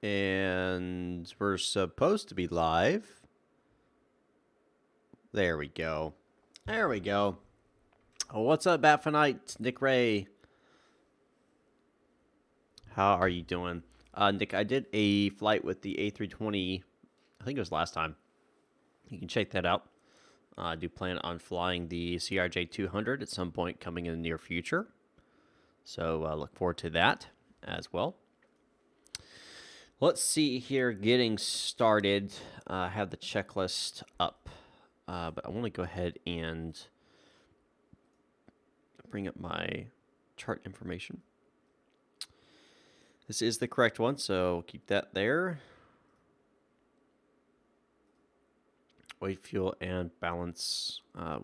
And we're supposed to be live. There we go. There we go. Oh, what's up, Batfinite? Nick Ray. How are you doing? Nick, I did a flight with the A320. I think it was last time. You can check that out. I do plan on flying the CRJ 200 at some point coming in the near future. So look forward to that as well. Let's see here, getting started. I have the checklist up, but I want to go ahead and bring up my chart information. This is the correct one, so keep that there. Weight, fuel, and balance. I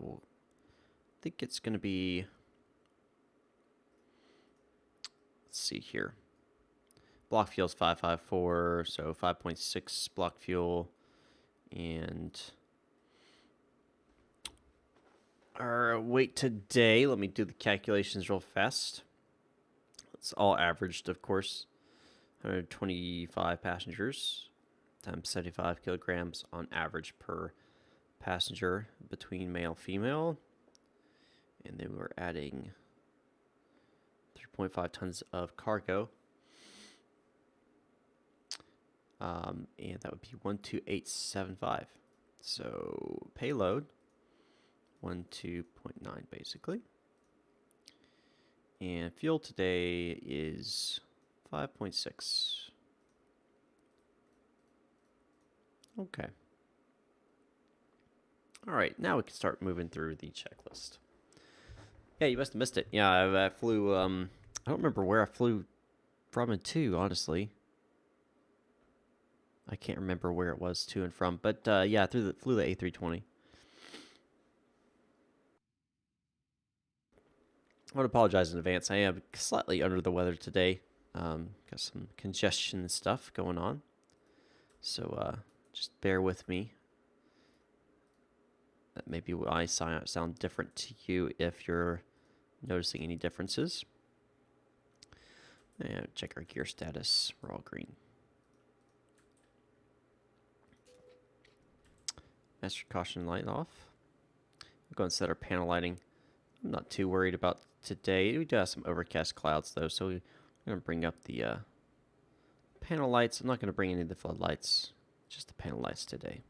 think it's going to be, let's see here. Block fuel is 554, so 5.6 block fuel. And our weight today, let me do the calculations real fast. It's all averaged, of course. 125 passengers times 75 kilograms on average per passenger between male and female. And then we're adding 3.5 tons of cargo. And that would be 12875. So payload 12.9 basically. And fuel today is 5.6. Okay. All right, now we can start moving through the checklist. Yeah, you must have missed it. Yeah, I flew, I don't remember where I flew from and to, honestly. I can't remember where it was to and from, but yeah, flew the A320. I want to apologize in advance. I am slightly under the weather today. Got some congestion and stuff going on. So just bear with me. That maybe I sound different to you if you're noticing any differences. And check our gear status. We're all green. Master caution light off. We'll go and set our panel lighting. I'm not too worried about today. We do have some overcast clouds though, so we're going to bring up the panel lights. I'm not going to bring any of the floodlights, just the panel lights today.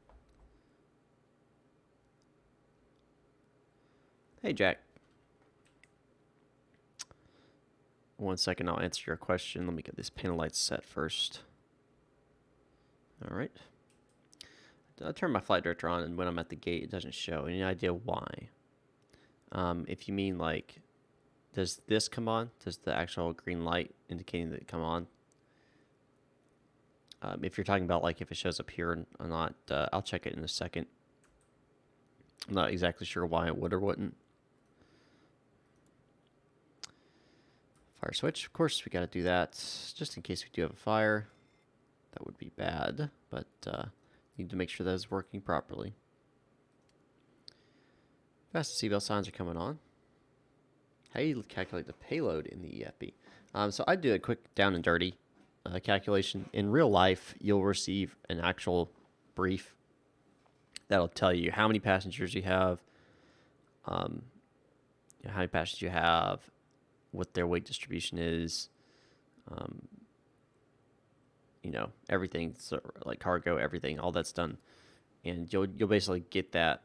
Hey, Jack. 1 second, I'll answer your question. Let me get these panel lights set first. All right. I turn my flight director on, and when I'm at the gate, it doesn't show. Any idea why? If you mean like, does this come on? Does the actual green light indicating that it come on? If you're talking about like if it shows up here or not, I'll check it in a second. I'm not exactly sure why it would or wouldn't. Fire switch, of course we got to do that just in case we do have a fire. That would be bad, but need to make sure that is working properly. Fast seatbelt signs are coming on. How do you calculate the payload in the EFB? So I do a quick down and dirty calculation. In real life, you'll receive an actual brief that'll tell you how many passengers you have, how many passengers you have, what their weight distribution is, everything, so like cargo, everything, all that's done, and you'll basically get that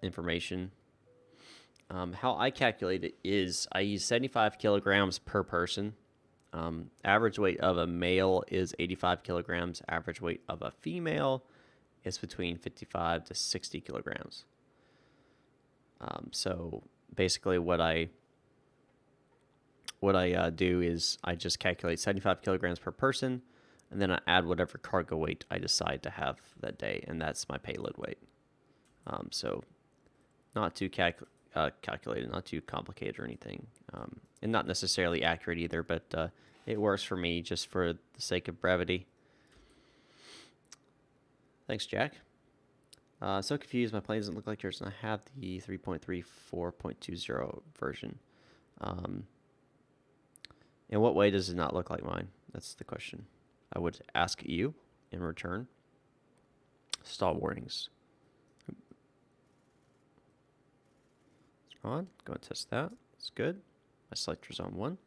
information. How I calculate it is I use 75 kilograms per person. Average weight of a male is 85 kilograms. Average weight of a female is between 55 to 60 kilograms. So basically what I do is I just calculate 75 kilograms per person, and then I add whatever cargo weight I decide to have that day, and that's my payload weight. So not too calculated, not too complicated or anything, and not necessarily accurate either, but it works for me just for the sake of brevity. Thanks, Jack. So confused, my plane doesn't look like yours, and I have the 3.34.20 version. In what way does it not look like mine? That's the question. I would ask you in return. Stall warnings. On. Go and test that. It's good. My selector's on 1.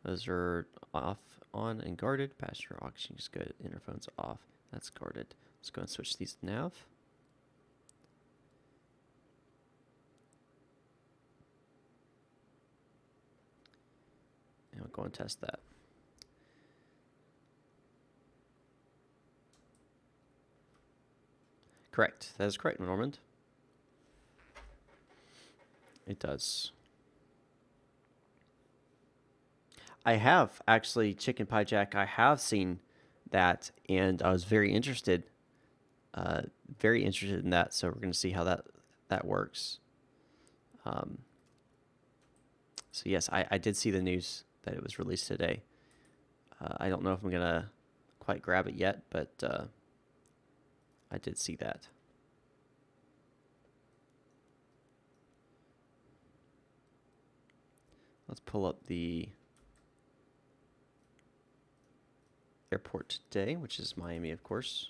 Those are off, on, and guarded. Passenger oxygen is good. Interphone's off. That's guarded. Let's go and switch these to nav. And we'll go and test that. Correct. That is correct, Normand. It does. I have actually Chicken Pie Jack. I have seen that, and I was very interested in that. So we're going to see how that works. So yes, I did see the news that it was released today. I don't know if I'm going to quite grab it yet, but I did see that. Let's pull up the airport today, which is Miami, of course.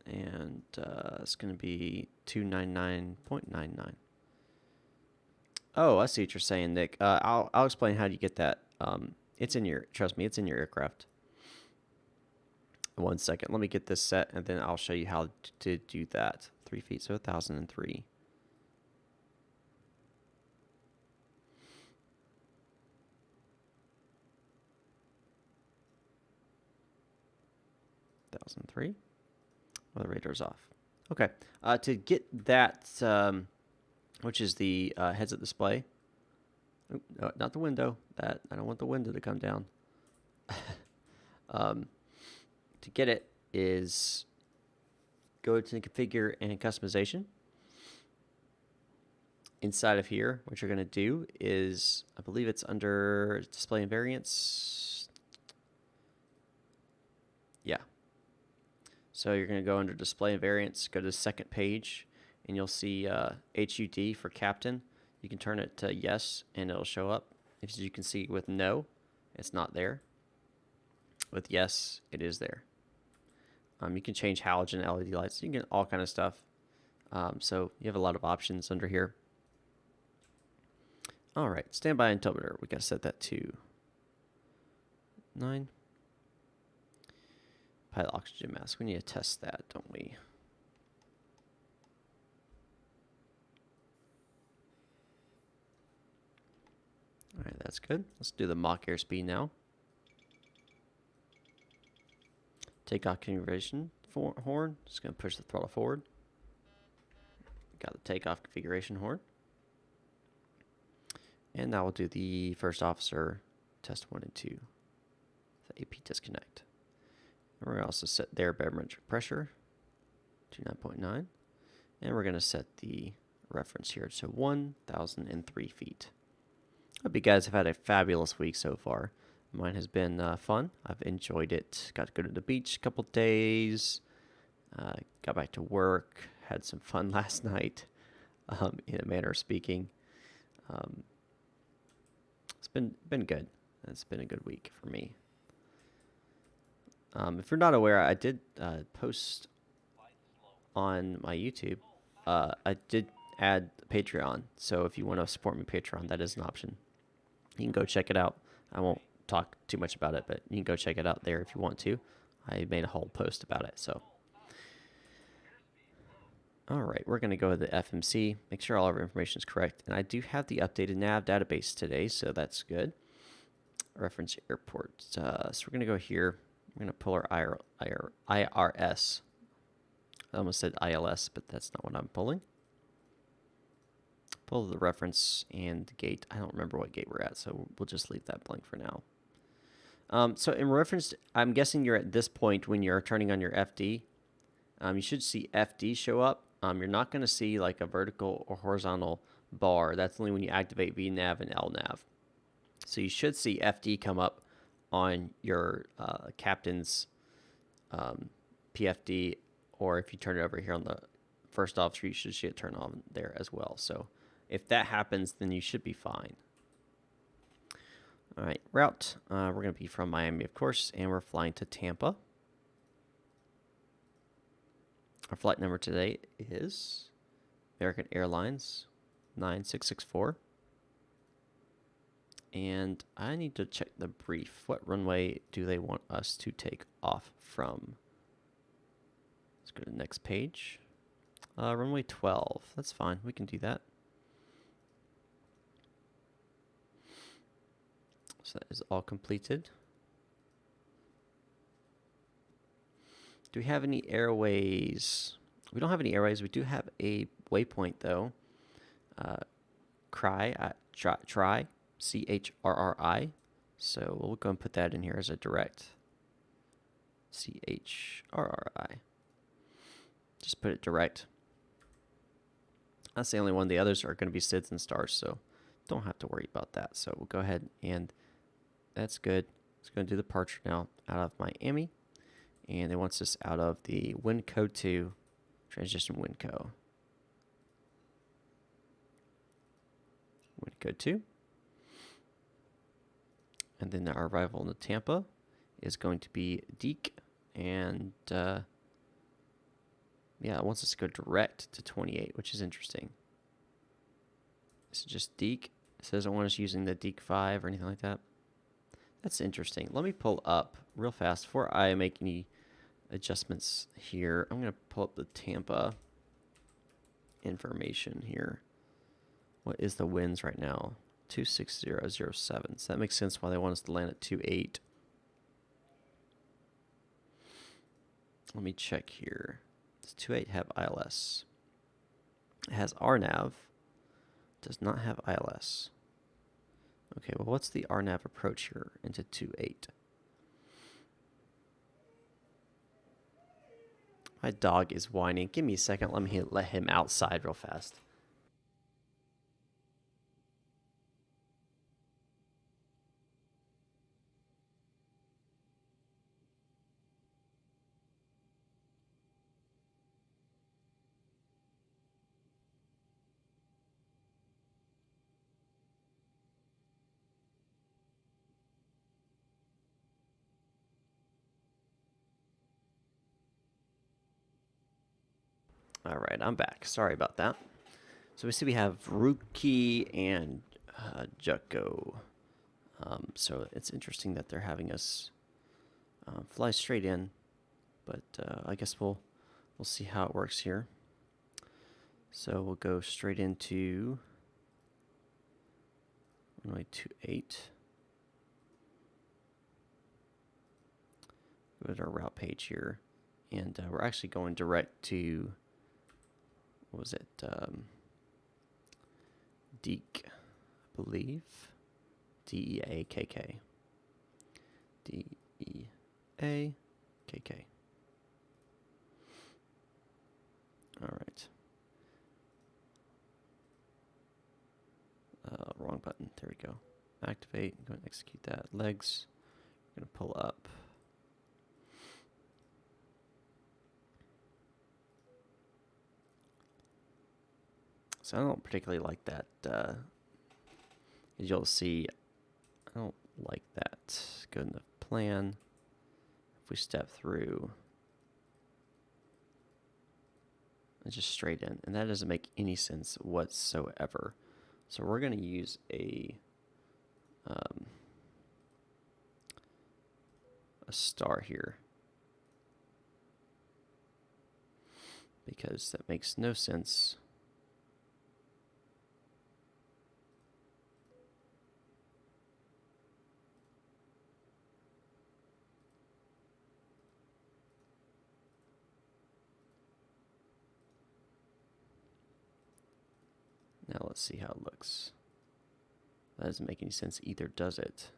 And it's going to be 299.99. Oh, I see what you're saying, Nick. I'll explain how you get that. It's in your, trust me, it's in your aircraft. 1 second. Let me get this set, and then I'll show you how to do that. 3 feet, so 1,003. Well, the radar's off. Okay. To get that, which is the heads-up display. Oop, no, not the window. That I don't want the window to come down. To get it is go to configure and customization. Inside of here, what you're going to do is, I believe it's under display and variants. Yeah. So you're going to go under display and variants, go to the second page, and you'll see HUD for captain. You can turn it to yes, and it'll show up. As you can see with no, it's not there. With yes, it is there. You can change halogen LED lights. You can get all kind of stuff. So you have a lot of options under here. All right, standby altimeter. We got to set that to 9. Pilot oxygen mask. We need to test that, don't we? All right, that's good. Let's do the mock airspeed now. Takeoff configuration horn. Just going to push the throttle forward. Got the takeoff configuration horn. And now we'll do the first officer test 1 and 2. The AP disconnect. And we're going to also set their barometric pressure to 9.9. And we're going to set the reference here to 1,003 feet. Hope you guys have had a fabulous week so far. Mine has been fun. I've enjoyed it. Got to go to the beach a couple days. Got back to work. Had some fun last night, in a manner of speaking. It's been good. It's been a good week for me. If you're not aware, I did post on my YouTube. I did add Patreon. So if you want to support me Patreon, that is an option. You can go check it out. I won't talk too much about it, but you can go check it out there if you want to. I made a whole post about it. So, all right, we're going to go to the FMC, make sure all of our information is correct. And I do have the updated nav database today, so that's good. Reference airport. So we're going to go here. We're going to pull our IRS. I almost said ILS, but that's not what I'm pulling. Pull the reference and the gate. I don't remember what gate we're at, so we'll just leave that blank for now. So in reference, I'm guessing you're at this point when you're turning on your FD. You should see FD show up. You're not going to see like a vertical or horizontal bar. That's only when you activate VNAV and LNAV. So you should see FD come up on your captain's PFD, or if you turn it over here on the first officer, you should see it turn on there as well. So if that happens, then you should be fine. All right, route. We're going to be from Miami, of course, and we're flying to Tampa. Our flight number today is American Airlines 9664. And I need to check the brief. What runway do they want us to take off from? Let's go to the next page. Runway 12. That's fine. We can do that. So that is all completed. Do we have any airways? We don't have any airways. We do have a waypoint, though. Try, CHRRI. So we'll go and put that in here as a direct. CHRRI. Just put it direct. That's the only one. The others are going to be SIDS and stars, so don't have to worry about that. So we'll go ahead and that's good. It's going to do the departure now out of Miami. And it wants us out of the WinCo 2 transition WinCo. WinCo 2. And then our arrival into Tampa is going to be Deke. And yeah, it wants us to go direct to 28, which is interesting. This is just Deke. It says I want us using the Deke 5 or anything like that. That's interesting. Let me pull up real fast before I make any adjustments here. I'm going to pull up the Tampa information here. What is the winds right now? 26007. So that makes sense why they want us to land at 28. Let me check here. Does 28 have ILS? It has RNAV. Does not have ILS. Okay, well, what's the RNAV approach here into 28? My dog is whining. Give me a second. Let me let him outside real fast. All right, I'm back. Sorry about that. So we see we have Rookie and Jucko. So it's interesting that they're having us fly straight in, but I guess we'll see how it works here. So we'll go straight into runway 28. Go to our route page here, and we're actually going direct to, what was it? Deke, I believe. DEAKK. DEAKK. All right. Wrong button. There we go. Activate. Go and execute that. Legs. We're going to pull up. So I don't particularly like that. As you'll see, I don't like that. Go in the plan. If we step through, it's just straight in, and that doesn't make any sense whatsoever. So we're going to use a star here because that makes no sense. Now let's see how it looks. That doesn't make any sense either, does it?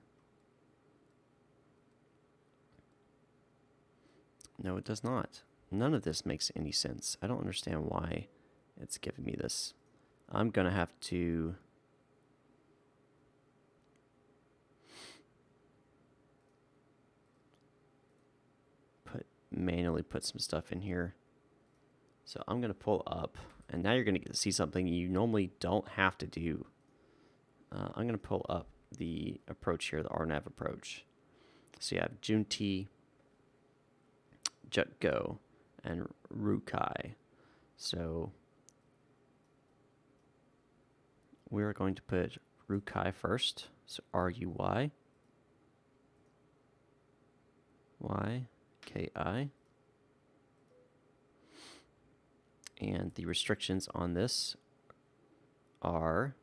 No, it does not. None of this makes any sense. I don't understand why it's giving me this. I'm going to have to manually put some stuff in here. So I'm going to pull up, and now you're going to get to see something you normally don't have to do. I'm going to pull up the approach here, the RNAV approach. So you have Junti, JutGo, and Rukai. So we're going to put Rukai first. So RUY, YKI. And the restrictions on this are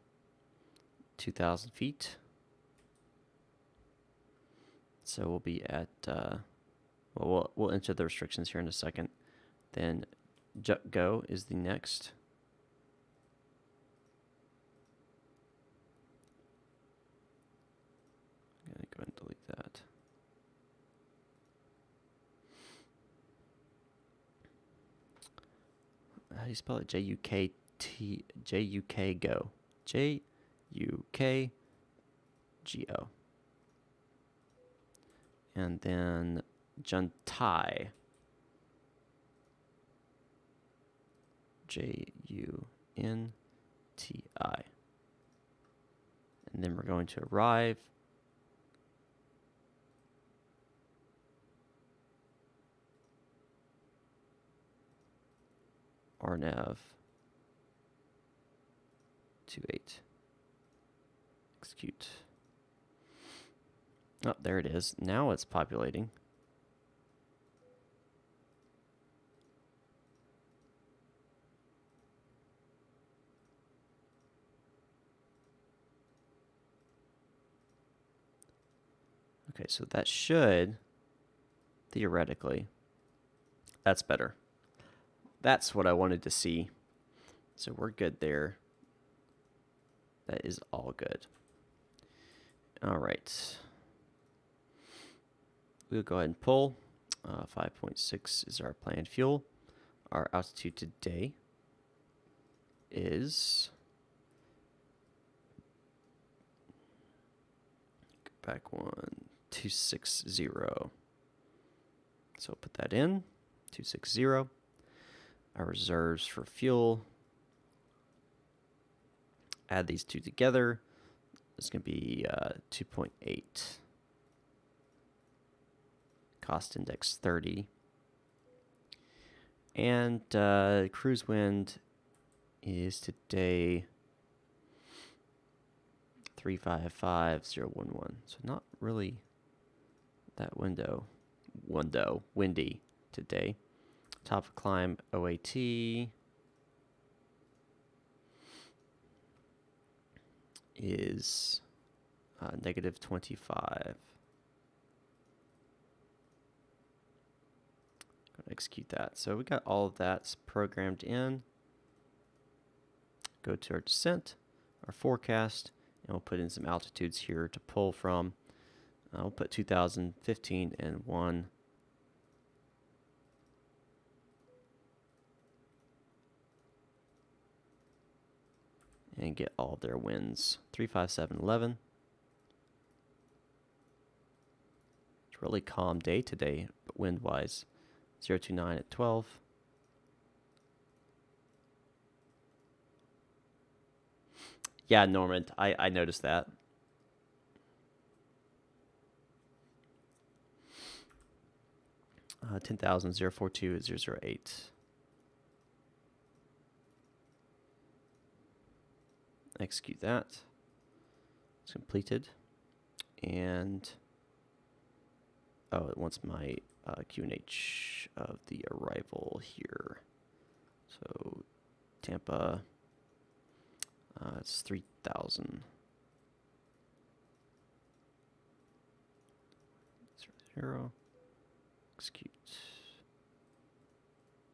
2,000 feet. So we'll be at, we'll enter the restrictions here in a second. Then JutGo is the next. I'm going to go ahead and delete that. How do you spell it? J-U-K-Go. J-U-K-G-O. And then Juntai. J-U-N-T-I. And then we're going to arrive. RNAV 28. Execute. Oh, there it is. Now it's populating. Okay, so that should, theoretically, that's better. That's what I wanted to see. So we're good there. That is all good. All right. We'll go ahead and pull. 5.6 is our planned fuel. Our altitude today is, go back 260. So we'll put that in, 260. Our reserves for fuel. Add these two together. It's going to be 2.8. Cost index 30. And cruise wind is today 355,011. So not really that windy today. Top of climb OAT is negative 25. Execute that. So we got all of that programmed in. Go to our descent, our forecast, and we'll put in some altitudes here to pull from. We'll put 2015 and 1. And get all of their winds. 35711. It's a really calm day today, but wind-wise. 029 at 12. Yeah, Norman, I noticed that. Uh, 10,042,008. Execute that. It's completed. And oh, it wants my QNH of the arrival here. So Tampa, it's 3,000. 0. Execute.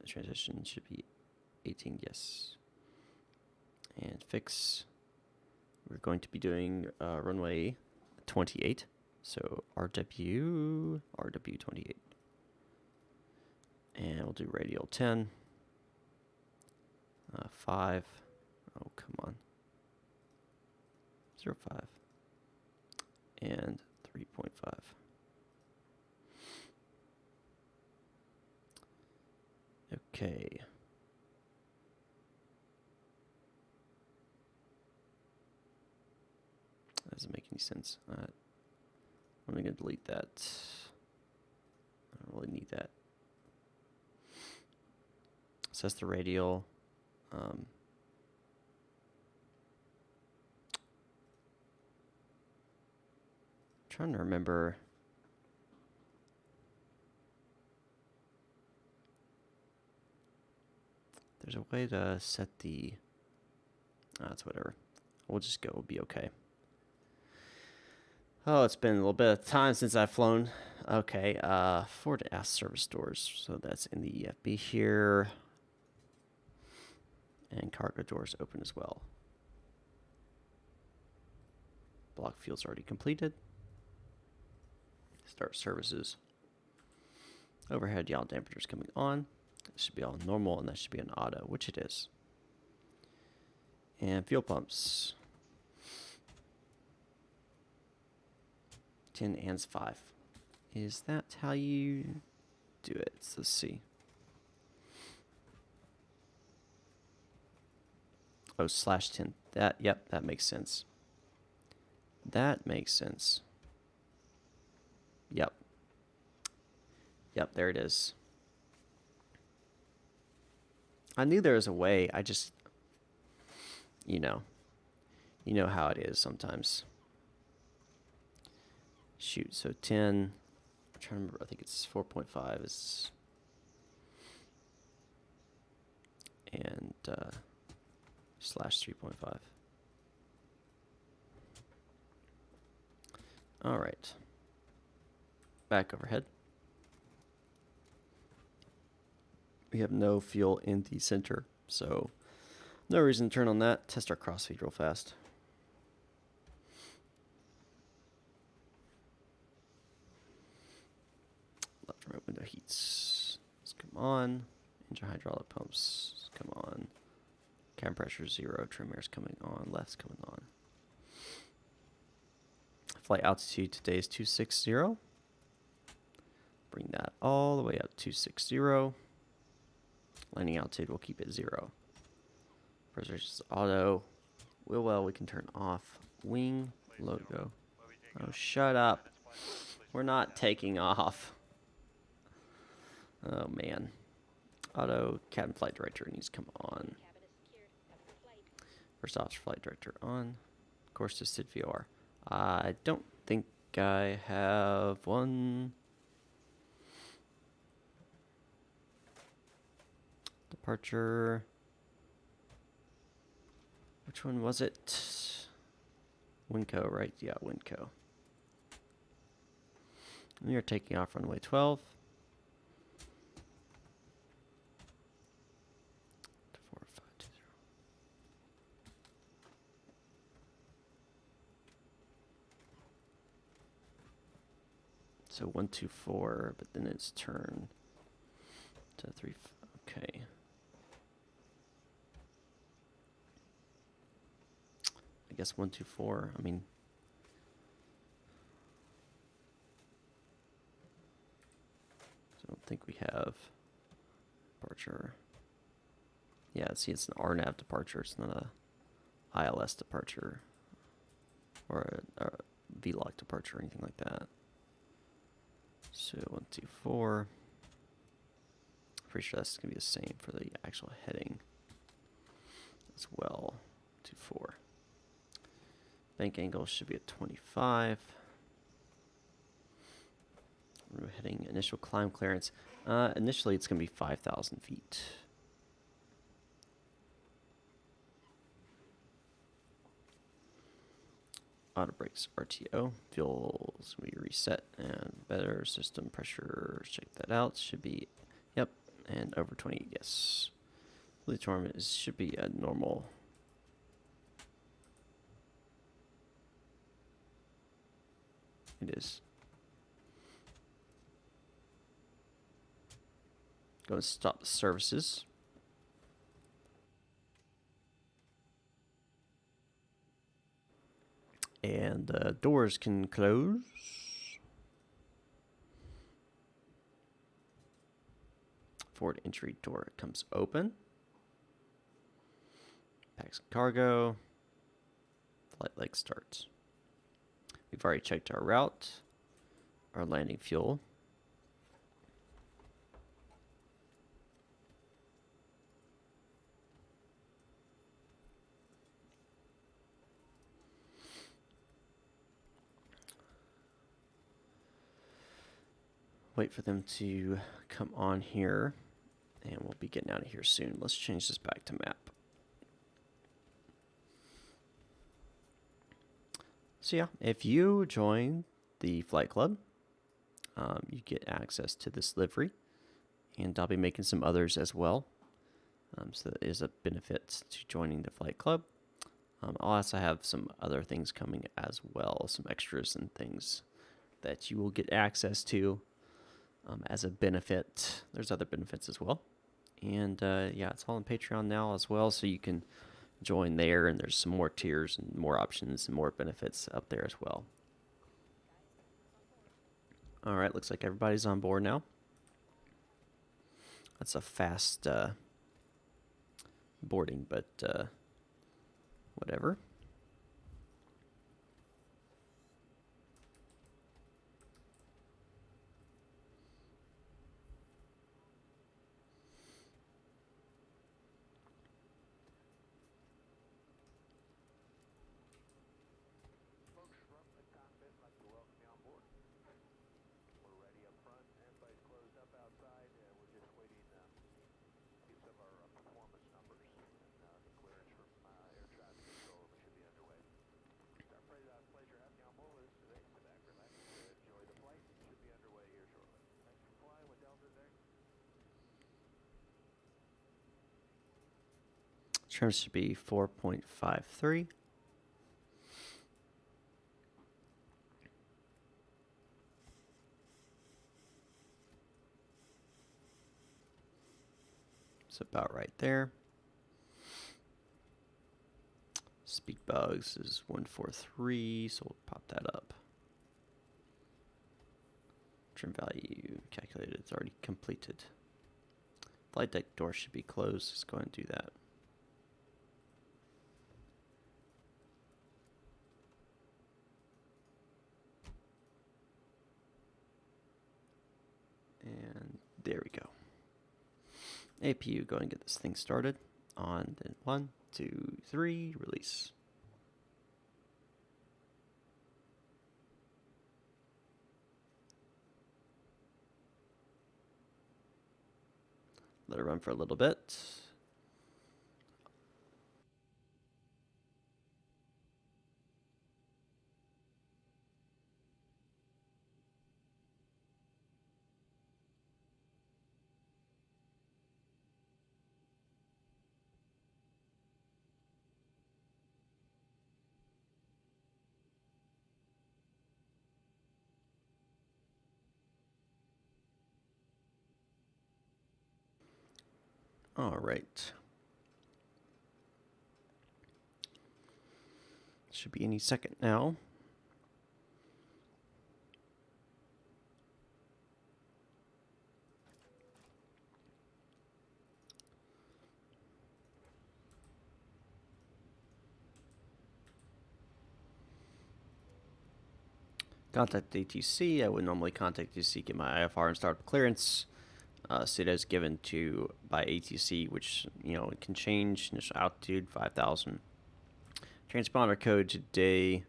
The transition should be 18, yes. And fix. We're going to be doing runway 28. So RW 28. And we'll do radial 10. 5. Oh, come on. 0.5. And 3.5. Okay. doesn't make any sense. I'm going to delete that. I don't really need that. Assess the radial. Trying to remember. There's a way to set the. That's whatever. We'll just go. We'll be okay. Oh, it's been a little bit of time since I've flown. Okay, forward to ask service doors. So that's in the EFB here. And cargo doors open as well. Block field's already completed. Start services. Overhead yaw temperatures coming on. It should be all normal, and that should be an auto, which it is. And fuel pumps. 10 and 5. Is that how you do it? Let's see. Oh, /10. Yep, that makes sense. That makes sense. Yep. Yep, there it is. I knew there was a way. I just, you know how it is sometimes. Shoot, so 10. I'm trying to remember. I think it's 4.5 is, and /3.5. All right. Back overhead. We have no fuel in the center, so no reason to turn on that. Test our crossfeed real fast. Left and right window heats. Let's come on. Engine hydraulic pumps. Come on. Cabin pressure 0. Trim air's coming on. Left's coming on. Flight altitude today is 260. Bring that all the way up to 260. Landing altitude, we'll keep it 0. Preservations auto. Wheel well, we can turn off. Wing logo. Oh, shut up. We're not taking off. Oh, man. Auto, cabin flight director needs to come on. First officer flight director on. Course to SID VOR. I don't think I have one. Departure. Which one was it? Winco, right? Yeah, Winco. We are taking off runway 12. 4520. So 124, but then it's turn to 3. Okay. I guess 124. I mean, I don't think we have departure. Yeah, see, it's an RNAV departure. It's not a ILS departure or a VLOC departure or anything like that. So 124. Pretty sure that's gonna be the same for the actual heading as well. 24. Bank angle should be at 25. We're heading initial climb clearance. Initially, it's going to be 5,000 feet. Auto brakes RTO. Fuels we reset and better system pressure. Check that out. Should be, yep, and over 20. Yes. Fleet torment should be a normal. It is. Going to stop the services. And the doors can close. Forward entry door comes open. Packs cargo. Flight leg starts. We've already checked our route, our landing fuel. Wait for them to come on here, and we'll be getting out of here soon. Let's change this back to map. So yeah, if you join the flight club, you get access to this livery, and I'll be making some others as well. So that is a benefit to joining the flight club. I'll also have some other things coming as well, some extras and things that you will get access to as a benefit. There's other benefits as well. And yeah, it's all on Patreon now as well, so you can join there, and there's some more tiers and more options and more benefits up there as well. All right, looks like everybody's on board now. That's a fast boarding, but whatever. Trim should be 4.53. It's about right there. Speed bugs is 143, so we'll pop that up. Trim value calculated, it's already completed. Flight deck door should be closed. Let's go ahead and do that. And there we go. APU, go and get this thing started. On then 1, 2, 3, release. Let it run for a little bit. All right. Should be any second now. Contact ATC. I would normally contact ATC, get my IFR and start clearance. SIDA is given to by ATC, which it can change. Initial altitude 5,000. Transponder code today.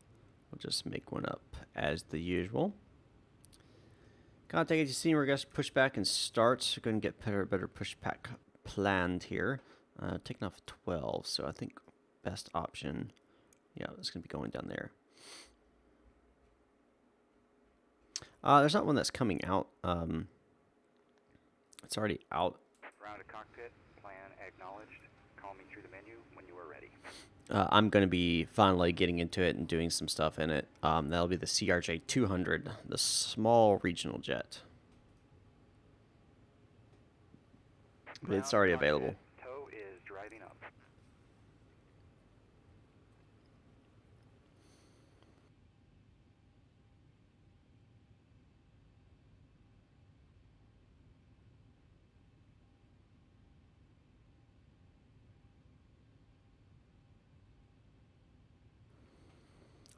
We'll just make one up as the usual. Contact ATC. We're going to push back and start. We're going to get better pushback planned here. Taking off 12, so I think best option. Yeah, it's going to be going down there. There's not one that's coming out. It's already out. Round of cockpit, plan acknowledged. Call me through the menu when you are ready. I'm going to be finally getting into it and doing some stuff in it. That'll be the CRJ 200, the small regional jet. But it's already available. Tow is driving up.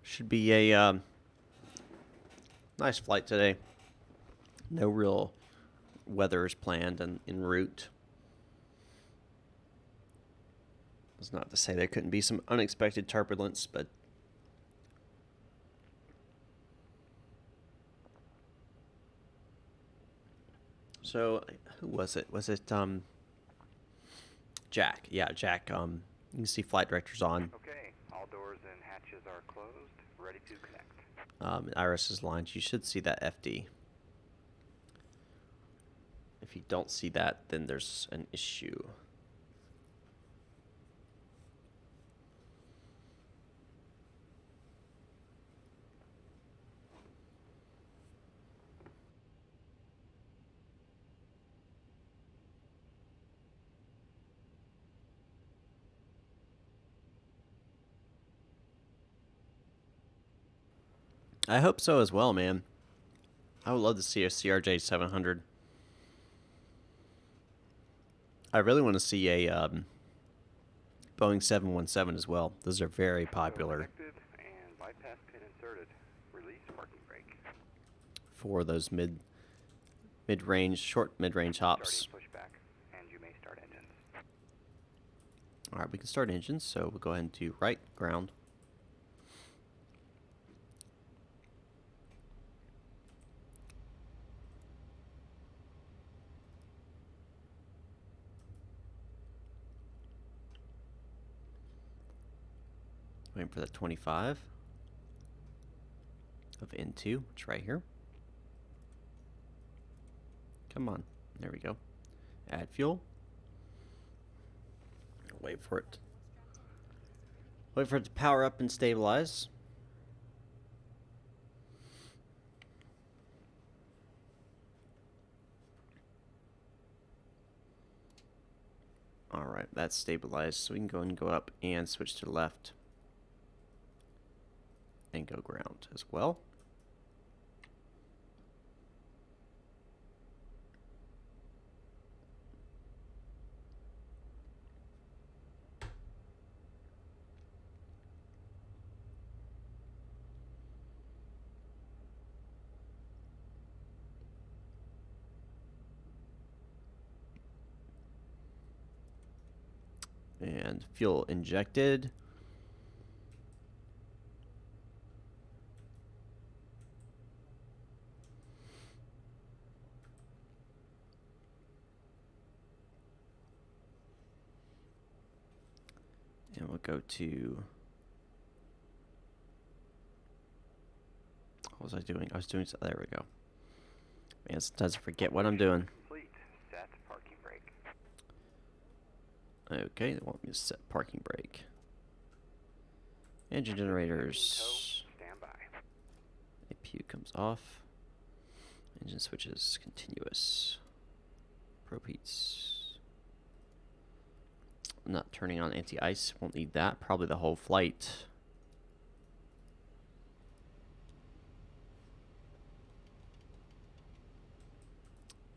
Should be a Nice flight today. No real weather is planned and en route. It's not to say there couldn't be some unexpected turbulence, but so who was it? Was it Jack? Yeah, Jack. You can see flight directors on. Okay, all doors and hatches are closed, ready to connect. Iris's lines. You should see that FD. If you don't see that, then there's an issue. I hope so as well, man. I would love to see a CRJ 700. I really want to see a Boeing 717 as well. Those are very popular Connected and bypass pin inserted. Release parking brake. for those mid-range, short mid-range hops. Starting pushback, and you may start engines. All right, we can start engines, so we'll go ahead and do right ground. Waiting for that 25 of N2, which is right here. Come on, there we go. Add fuel. Wait for it. Wait for it to power up and stabilize. All right, that's stabilized, so we can go and go up and switch to the left and go ground as well. And fuel injected. And we'll go to, what was I doing? I was doing, there we go. Man, sometimes I forget what I'm doing. Complete. Set parking brake. Okay, they want me to set parking brake. Engine generators. Stand by. APU comes off. Engine switches continuous. Probe heats. I'm not turning on anti-ice. Won't need that. Probably the whole flight.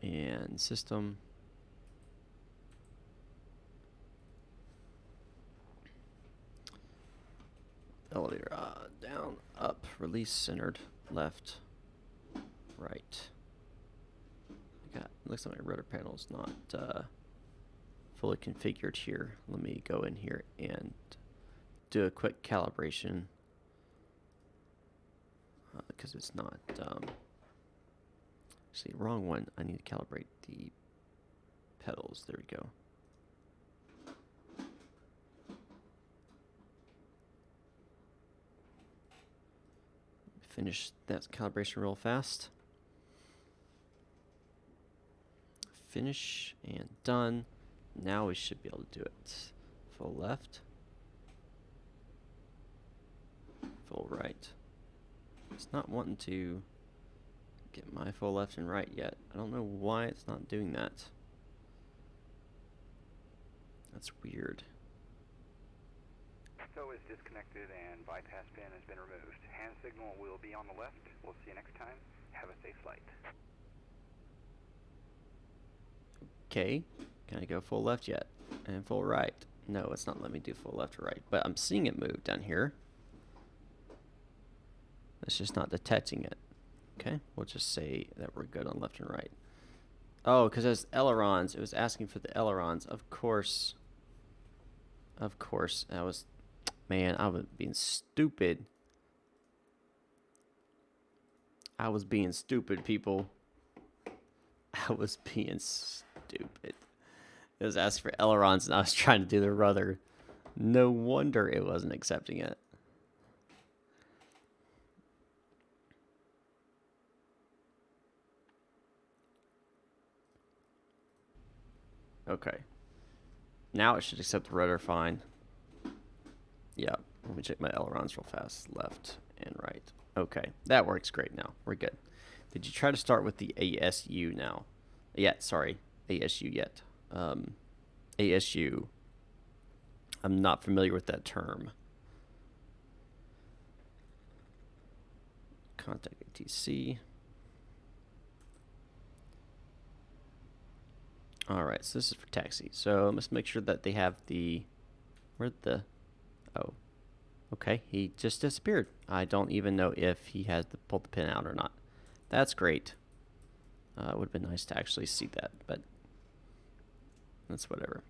And system. Elevator down, up, release centered, left, right. Looks like my rudder panel's not fully configured here. Let me go in here and do a quick calibration because it's not. Actually, wrong one. I need to calibrate the pedals. There we go. Finish that calibration real fast. Finish and done. Now we should be able to do it. Full left. Full right. It's not wanting to get my full left and right yet. I don't know why it's not doing that. That's weird. So is disconnected and bypass pin has been removed. Hand signal will be on the left. We'll see you next time. Have a safe flight. Okay, can I go full left yet? And full right? No, it's not letting me do full left or right, but I'm seeing it move down here. It's just not detecting it. Okay, we'll just say that we're good on left and right. Oh, because there's ailerons. It was asking for the ailerons. Of course. Of course. That was... Man, I was being stupid. I was being stupid, people. I was being stupid. It was asking for ailerons, and I was trying to do the rudder. No wonder it wasn't accepting it. Okay. Now it should accept the rudder fine. Yeah. Let me check my ailerons real fast. Left and right. Okay. That works great now. We're good. Did you try to start with the ASU now? Yeah, sorry. ASU yet. ASU. I'm not familiar with that term. Contact ATC. All right, so this is for taxi. So let's make sure that they have the... Where'd the... Oh. Okay, he just disappeared. I don't even know if he has pulled the pin out or not. That's great. It would have been nice to actually see that, but that's whatever.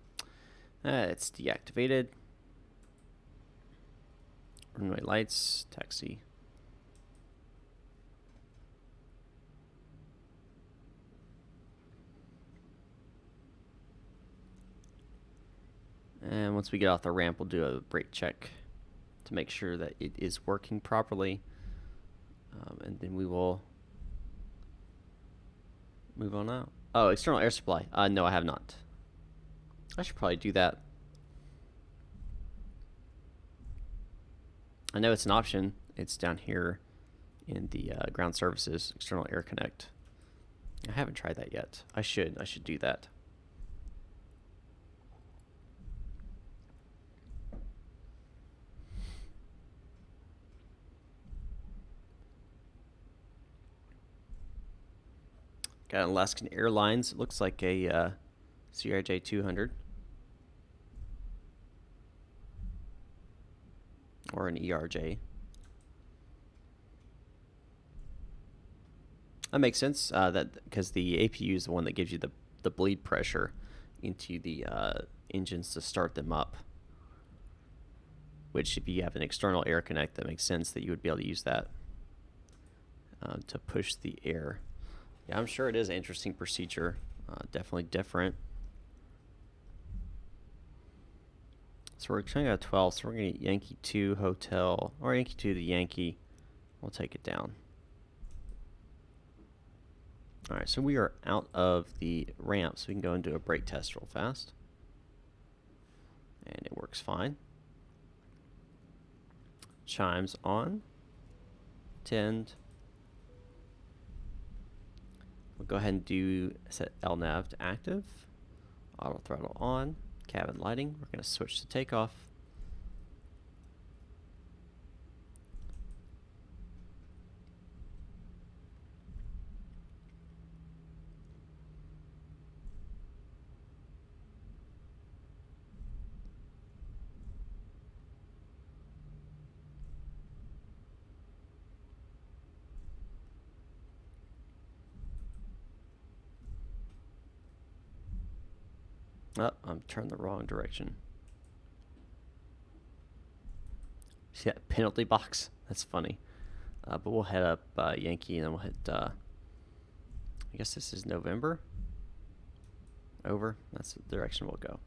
It's deactivated. Runway lights, taxi. And once we get off the ramp, we'll do a brake check to make sure that it is working properly. And then we will move on out. Oh, external air supply. No, I have not. I should probably do that. I know it's an option. It's down here in the ground services, external air connect. I haven't tried that yet. I should do that. Got an Alaskan Airlines. It looks like a CRJ 200 or an ERJ. That makes sense. That because the APU is the one that gives you the bleed pressure into the engines to start them up. Which, if you have an external air connect, that makes sense that you would be able to use that to push the air. Yeah, I'm sure it is an interesting procedure. Definitely different. So we're trying out 12, so we're going to Yankee 2 Hotel, or Yankee 2 to Yankee. We'll take it down. All right, so we are out of the ramp, so we can go and do a brake test real fast. And it works fine. Chimes on. Tend. We'll go ahead and set LNAV to active. Auto throttle on. Cabin lighting. We're going to switch to takeoff. Oh, I'm turned the wrong direction. See that penalty box? That's funny. But we'll head up Yankee, and then we'll hit, I guess this is November? Over. That's the direction we'll go.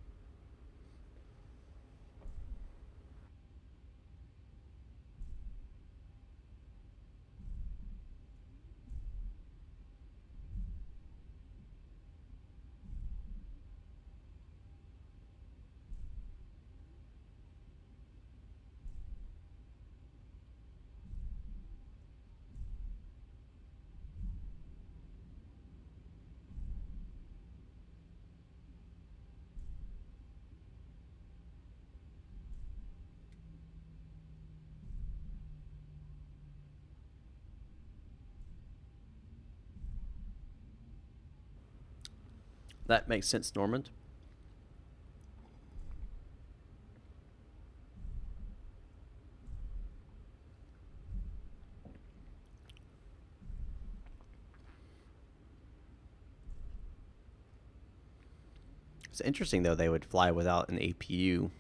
That makes sense, Normand. It's interesting though they would fly without an APU.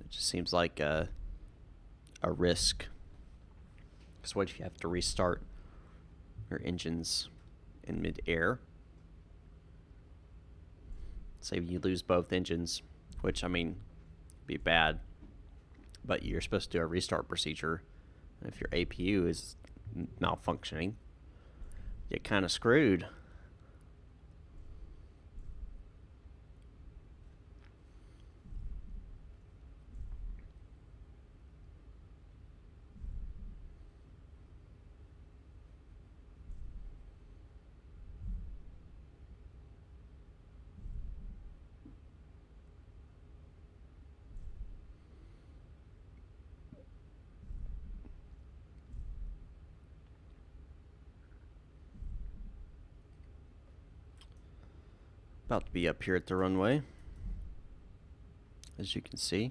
It just seems like a risk. Because what if you have to restart your engines in mid-air? Say you lose both engines, which I mean, be bad. But you're supposed to do a restart procedure. If your APU is malfunctioning, you're kind of screwed. About to be up here at the runway, as you can see.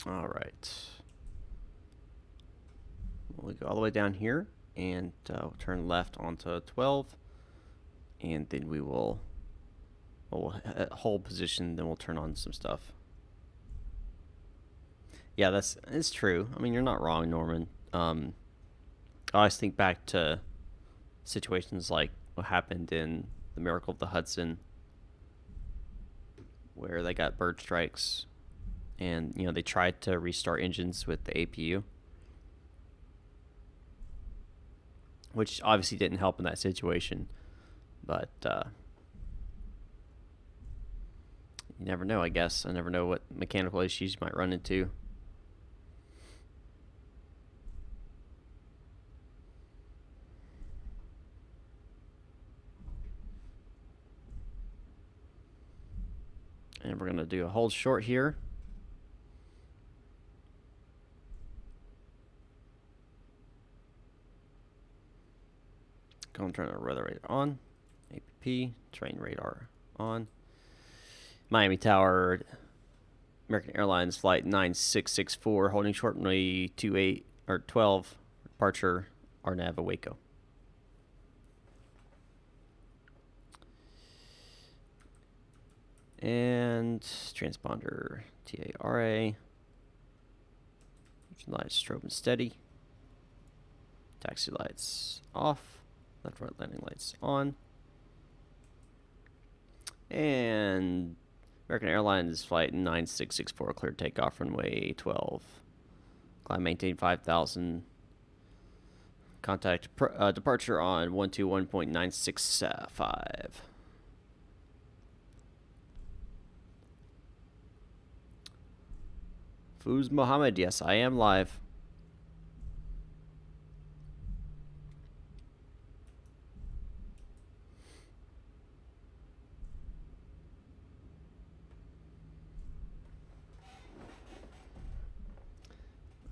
All right. We'll go all the way down here and we'll turn left onto 12. And then we'll hold position, then we'll turn on some stuff. Yeah, it's true. I mean, you're not wrong, Norman. I always think back to situations like what happened in the Miracle of the Hudson, where they got bird strikes, and they tried to restart engines with the APU, which obviously didn't help in that situation. But you never know, I guess. I never know what mechanical issues you might run into. And we're going to do a hold short here. Go and turn our weather radar on. APP, terrain radar on. Miami Tower, American Airlines flight 9664, holding short runway 28 or 12, departure RNAV Waco. And transponder TARA. Lights strobe and steady. Taxi lights off. Left right landing lights on. And American Airlines flight 9664 cleared takeoff runway 12. Climb maintain 5,000. Contact departure on 121.965. Fuz Mohammed, yes, I am live.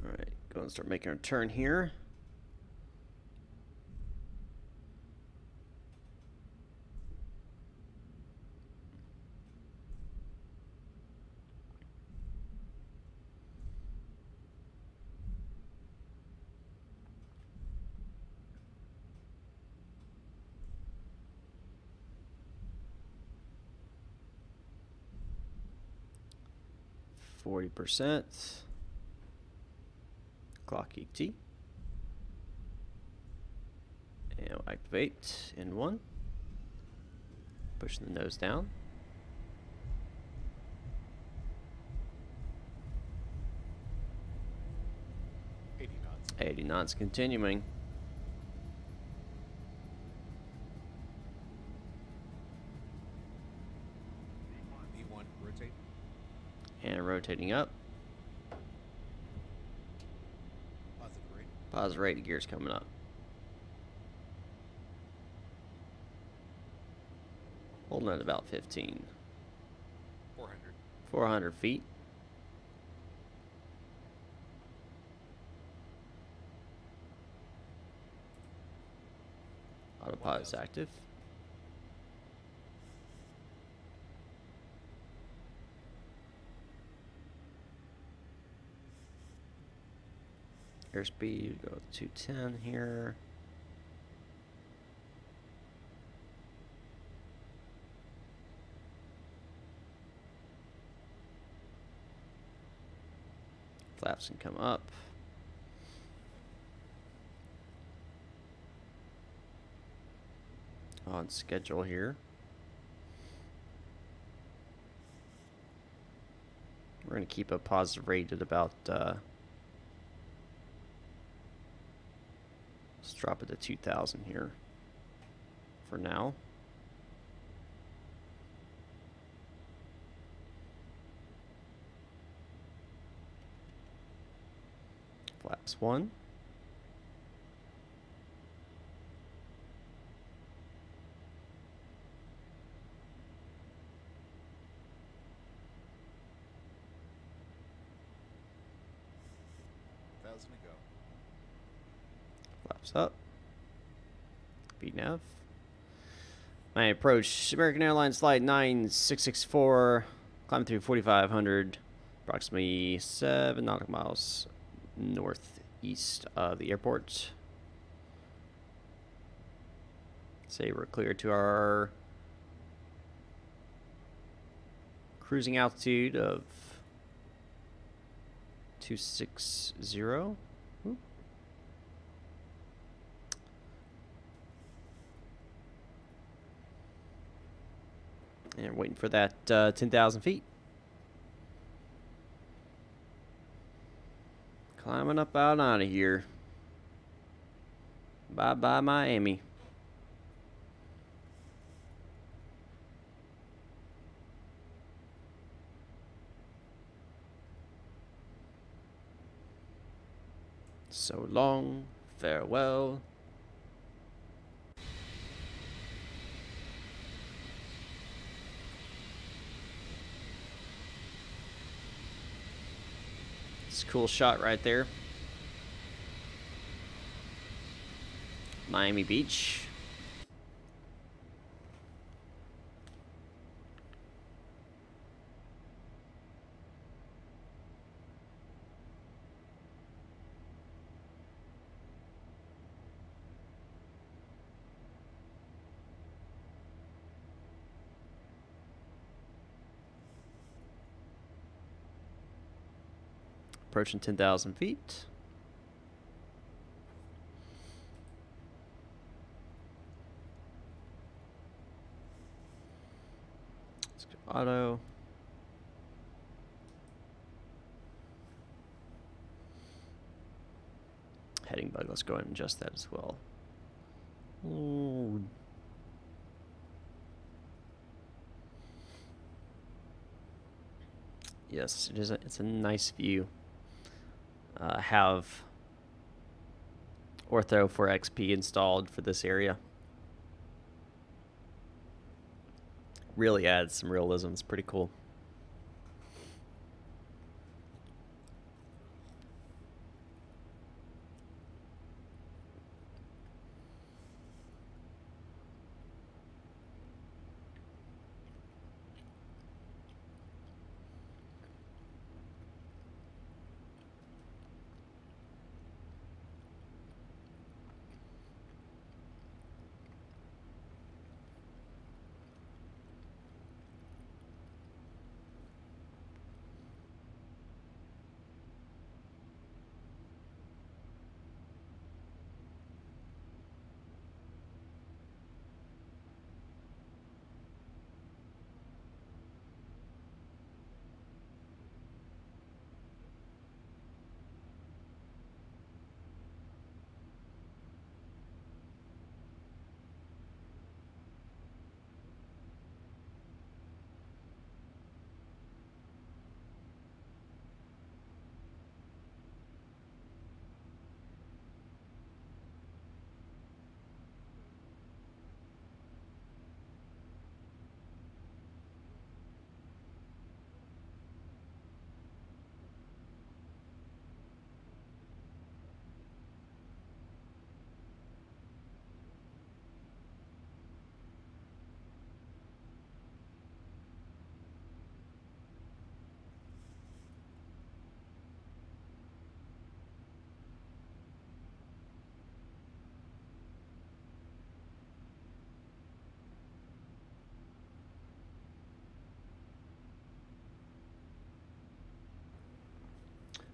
All right, go and start making a turn here. %. Clock ET. And we'll activate in 1. Pushing the nose down. 80 knots. 80 knots continuing. V1 rotate. And rotating up. Positive rate. Positive rate, gears coming up. Holding at about 15. 400. 400 feet. Autopilot is 1000. active. Airspeed, go with 210 here. Flaps can come up. On schedule here. We're going to keep a positive rate at about, let's drop it to 2,000 here for now. Flaps 1. Thousand to go. Flaps up. VNAV. My approach, American Airlines Flight 9664, climb through 4,500, approximately 7 nautical miles northeast of the airport. Say we're clear to our cruising altitude of 260. Ooh. And waiting for that 10,000 feet. Climbing up out of here. Bye-bye, Miami. So long, farewell. It's a cool shot right there. Miami Beach. Approaching 10,000 feet. Let's go auto. Heading bug, let's go ahead and adjust that as well. Ooh. Yes, it is. It's a nice view. Have Ortho for XP installed for this area. Really adds some realism. It's pretty cool.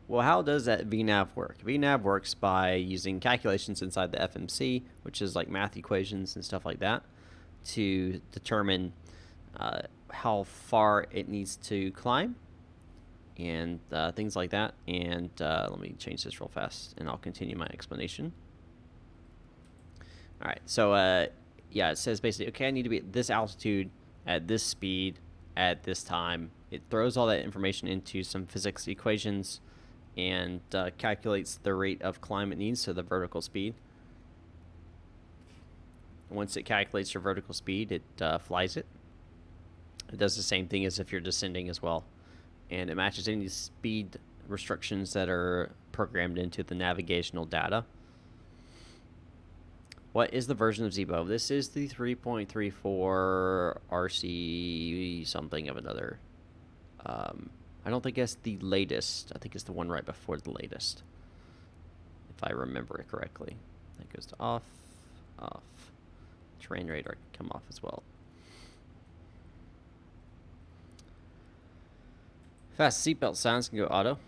Well, how does that VNav work? VNav works by using calculations inside the FMC, which is like math equations and stuff like that, to determine how far it needs to climb and things like that. And let me change this real fast, and I'll continue my explanation. All right, so yeah, it says basically, okay, I need to be at this altitude, at this speed, at this time. It throws all that information into some physics equations and calculates the rate of climb it needs, so the vertical speed. Once it calculates your vertical speed, it flies it. It does the same thing as if you're descending as well. And it matches any speed restrictions that are programmed into the navigational data. What is the version of ZIBO? This is the 3.34 RC something of another. I don't think it's the latest. I think it's the one right before the latest, if I remember it correctly. That goes to off, off. Terrain radar can come off as well. Fast seatbelt sounds can go auto.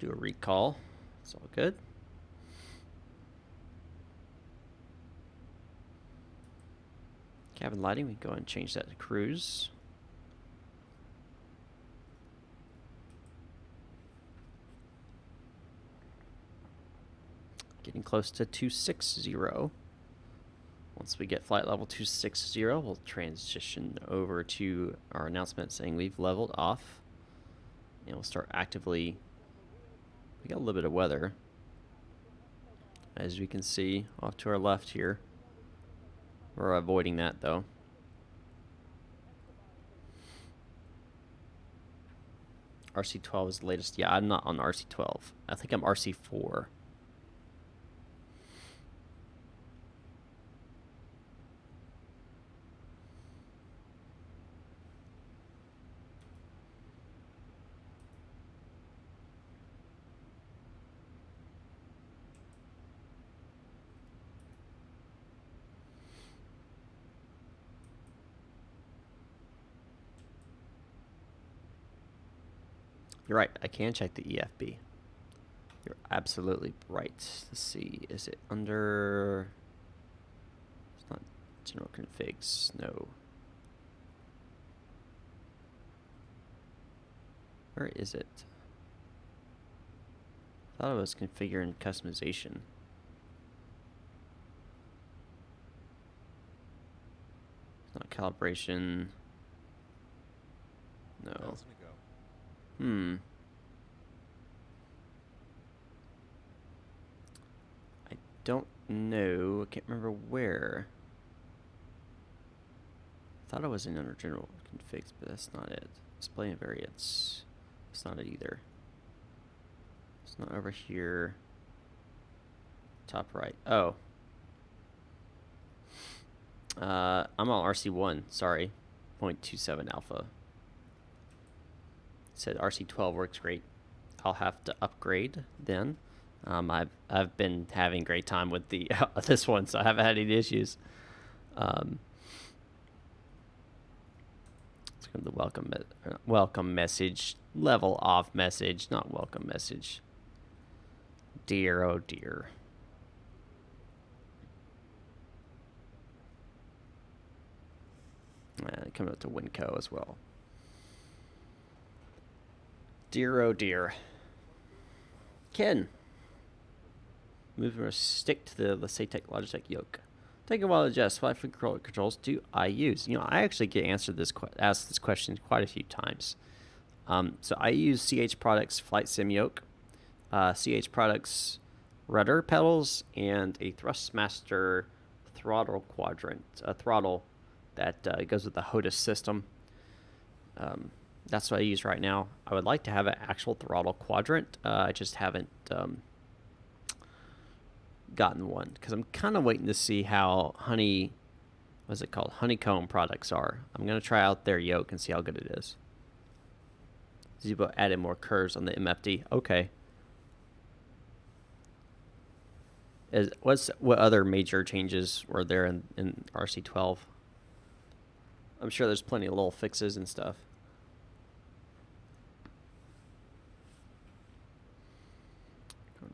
Do a recall. It's all good. Cabin lighting, we can go ahead and change that to cruise. Getting close to 260. Once we get flight level 260, we'll transition over to our announcement saying we've leveled off. And we'll start actively. We got a little bit of weather, as you can see off to our left here. We're avoiding that though. RC12 is the latest. Yeah, I'm not on RC12. I think I'm RC4. You're right. I can check the EFB. You're absolutely right. Let's see. Is it under... It's not general configs. No. Where is it? I thought it was configure and customization. It's not calibration. No. Let's go. I don't know. I can't remember where. I thought it was in under general configs, but that's not it. Display invariants. That's not it either. It's not over here. Top right. Oh. I'm on RC1. Sorry. 0.27 alpha. Said RC12 works great. I'll have to upgrade then. I've been having great time with the this one, so I haven't had any issues. Let's go to the welcome message, level off message, not welcome message. Dear, oh dear. Coming up to Winco as well. Dear, oh dear. Ken. Move or stick to the, let's say, Logitech yoke. Take a while to adjust. What flight controls do I use? You know, I actually get asked this question quite a few times. So I use CH Products Flight Sim yoke, CH Products rudder pedals, and a Thrustmaster throttle quadrant, a throttle that goes with the HOTUS system. That's what I use right now. I would like to have an actual throttle quadrant. I just haven't gotten one because I'm kind of waiting to see how honeycomb products are. I'm going to try out their yoke and see how good it is. ZIBO added more curves on the MFD. Okay. What other major changes were there in RC12? I'm sure there's plenty of little fixes and stuff.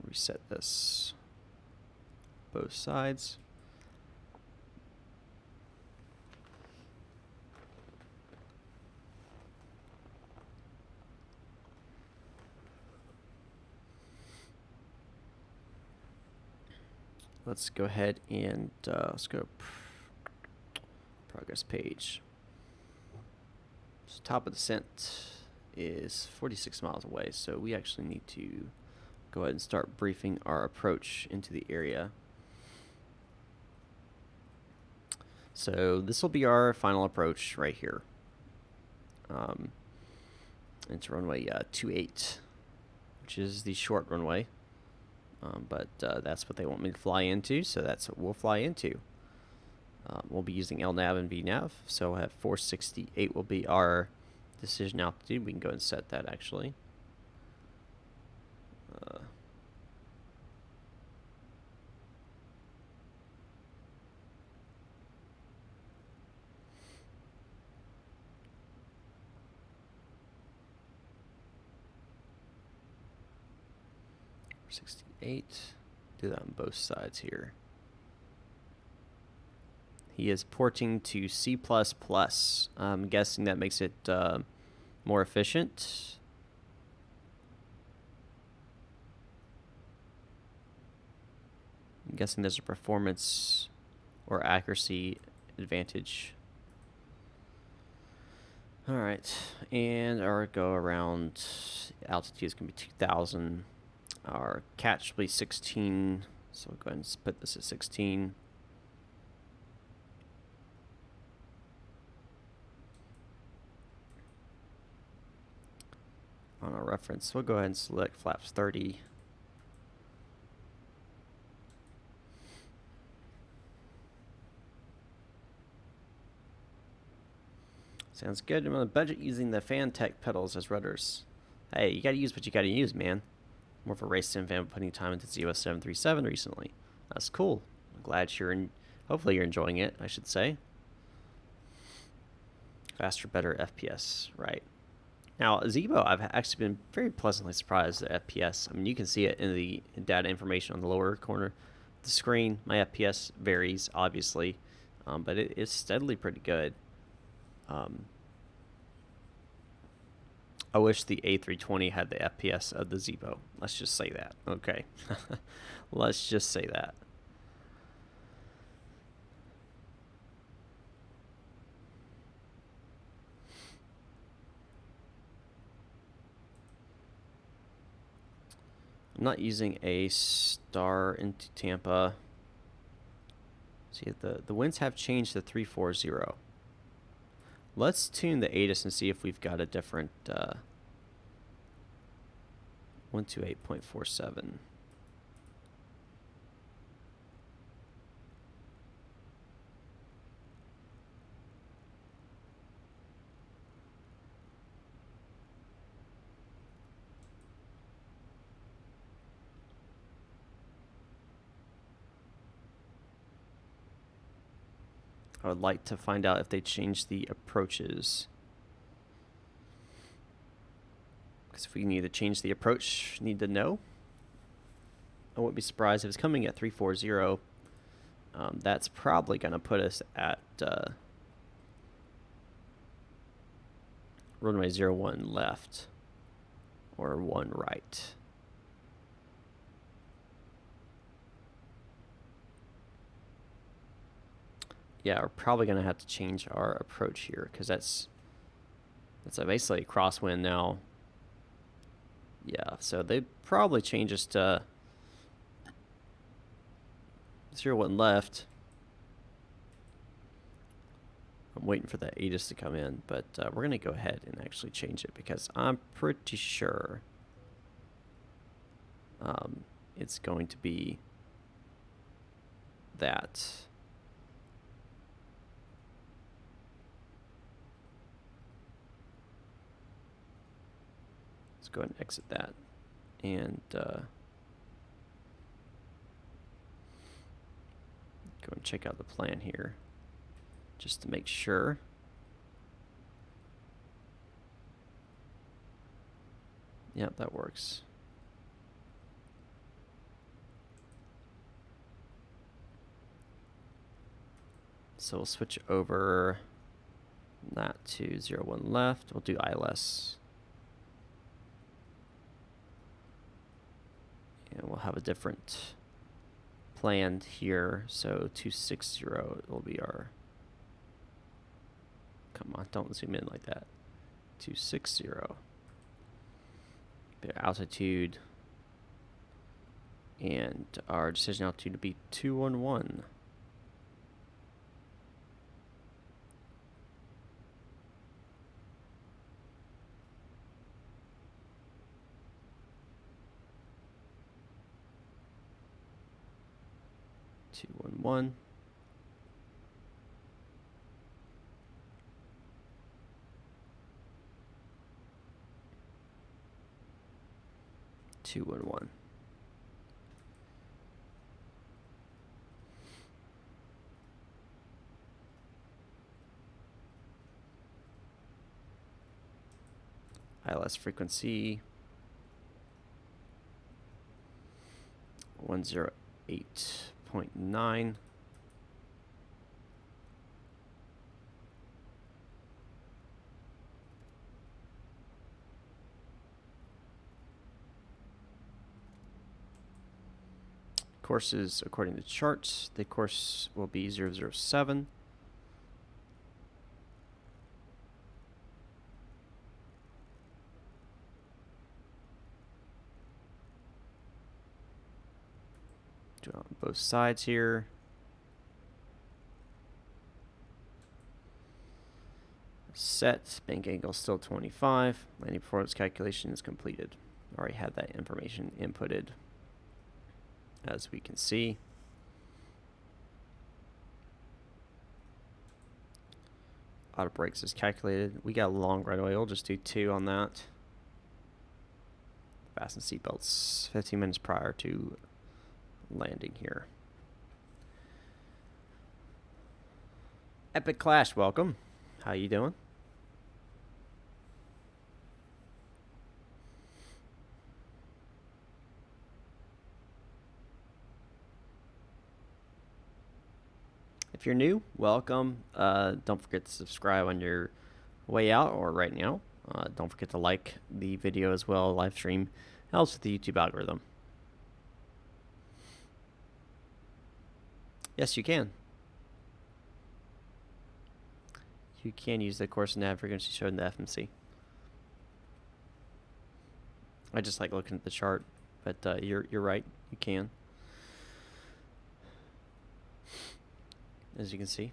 reset this. Both sides. Let's go ahead and let's go progress page. So top of descent is 46 miles away, so we actually need to go ahead and start briefing our approach into the area. So this will be our final approach right here. Into runway 28, which is the short runway. But that's what they want me to fly into, so that's what we'll fly into. We'll be using LNAV and VNAV, so we'll have 468 will be our decision altitude. We can go and set that actually. Uh, $68. Do that on both sides here. He is porting to C++. I'm guessing that makes it more efficient. I'm guessing there's a performance or accuracy advantage. All right, and our go around altitude is going to be 2,000. Our catch will be 16, so we'll go ahead and put this at 16. On our reference, we'll go ahead and select flaps 30. Sounds good. I'm on a budget using the Fantech pedals as rudders. Hey, you gotta use what you gotta use, man. More of a race sim fan, putting time into ZIBO 737 recently. That's cool. I'm glad hopefully you're enjoying it, I should say. Faster, better FPS, right. Now, ZIBO, I've actually been very pleasantly surprised at FPS. I mean, you can see it in the data information on the lower corner of the screen. My FPS varies, obviously, but it is steadily pretty good. I wish the A320 had the FPS of the ZIBO. Let's just say that. Okay. Let's just say that. I'm not using a star into Tampa. See, the winds have changed to 340. Let's tune the ATIS and see if we've got a different 128.47. I would like to find out if they changed the approaches. Because if we need to change the approach, need to know. I wouldn't be surprised if it's coming at 340. That's probably going to put us at runway 01 left or 1 right. Yeah, we're probably going to have to change our approach here because that's basically a crosswind now. Yeah, so they probably change us to 01 left. I'm waiting for the ATIS to come in, but we're going to go ahead and actually change it because I'm pretty sure it's going to be that. Let's go ahead and exit that and go and check out the plan here just to make sure. Yep, that works. So we'll switch over that to 01 left. We'll do ILS. And we'll have a different planned here. So 260 will be our... Come on, don't zoom in like that. 260. Their altitude. And our decision altitude to be 211. One. 211. ILS frequency 108.9. Courses according to charts. The course will be 007. Do it on both sides here. Set, bank angle still 25. Landing performance calculation is completed. Already had that information inputted, as we can see. Auto brakes is calculated. We got a long right away. We'll just do 2 on that. Fasten seatbelts 15 minutes prior to landing here. Epic Clash, welcome. How you doing? If you're new, welcome. Don't forget to subscribe on your way out or right now. Don't forget to like the video as well. Live stream helps with the YouTube algorithm. Yes, you can. You can use the course nav frequency showed in the FMC. I just like looking at the chart, but you're right. You can. As you can see,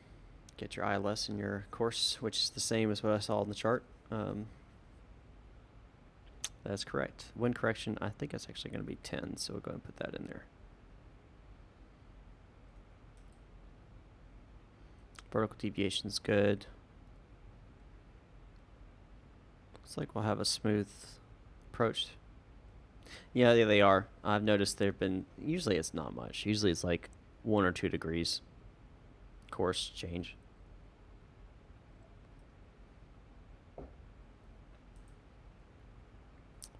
get your ILS in your course, which is the same as what I saw in the chart. That's correct. Wind correction, I think that's actually going to be 10, so we'll go ahead and put that in there. Vertical deviation's good. Looks like we'll have a smooth approach. Yeah, they are. I've noticed they've been, usually it's not much. Usually it's like 1 or 2 degrees course change.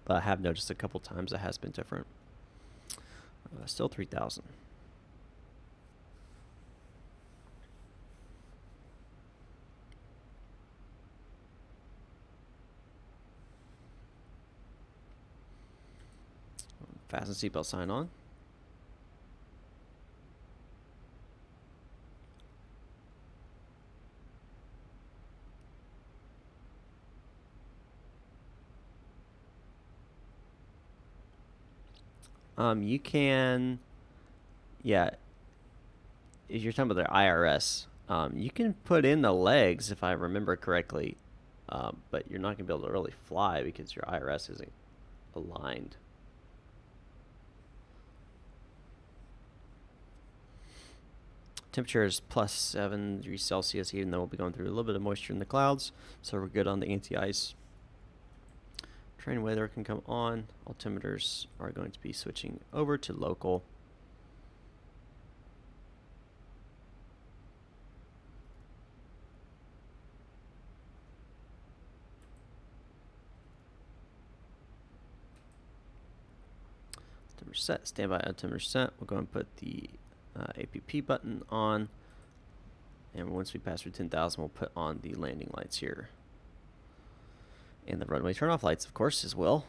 But I have noticed a couple times it has been different. Still 3,000. Fasten seatbelt sign on. You can, yeah, if you're talking about their IRS, you can put in the legs if I remember correctly, but you're not going to be able to really fly because your IRS isn't aligned. Temperature is +7 degrees Celsius, even though we'll be going through a little bit of moisture in the clouds, so we're good on the anti-ice. Train weather can come on. Altimeters are going to be switching over to local. Altimeter set, standby altimeter set. We'll go and put the APP button on. And once we pass through 10,000, we'll put on the landing lights here. And the runway turn-off lights, of course, as well.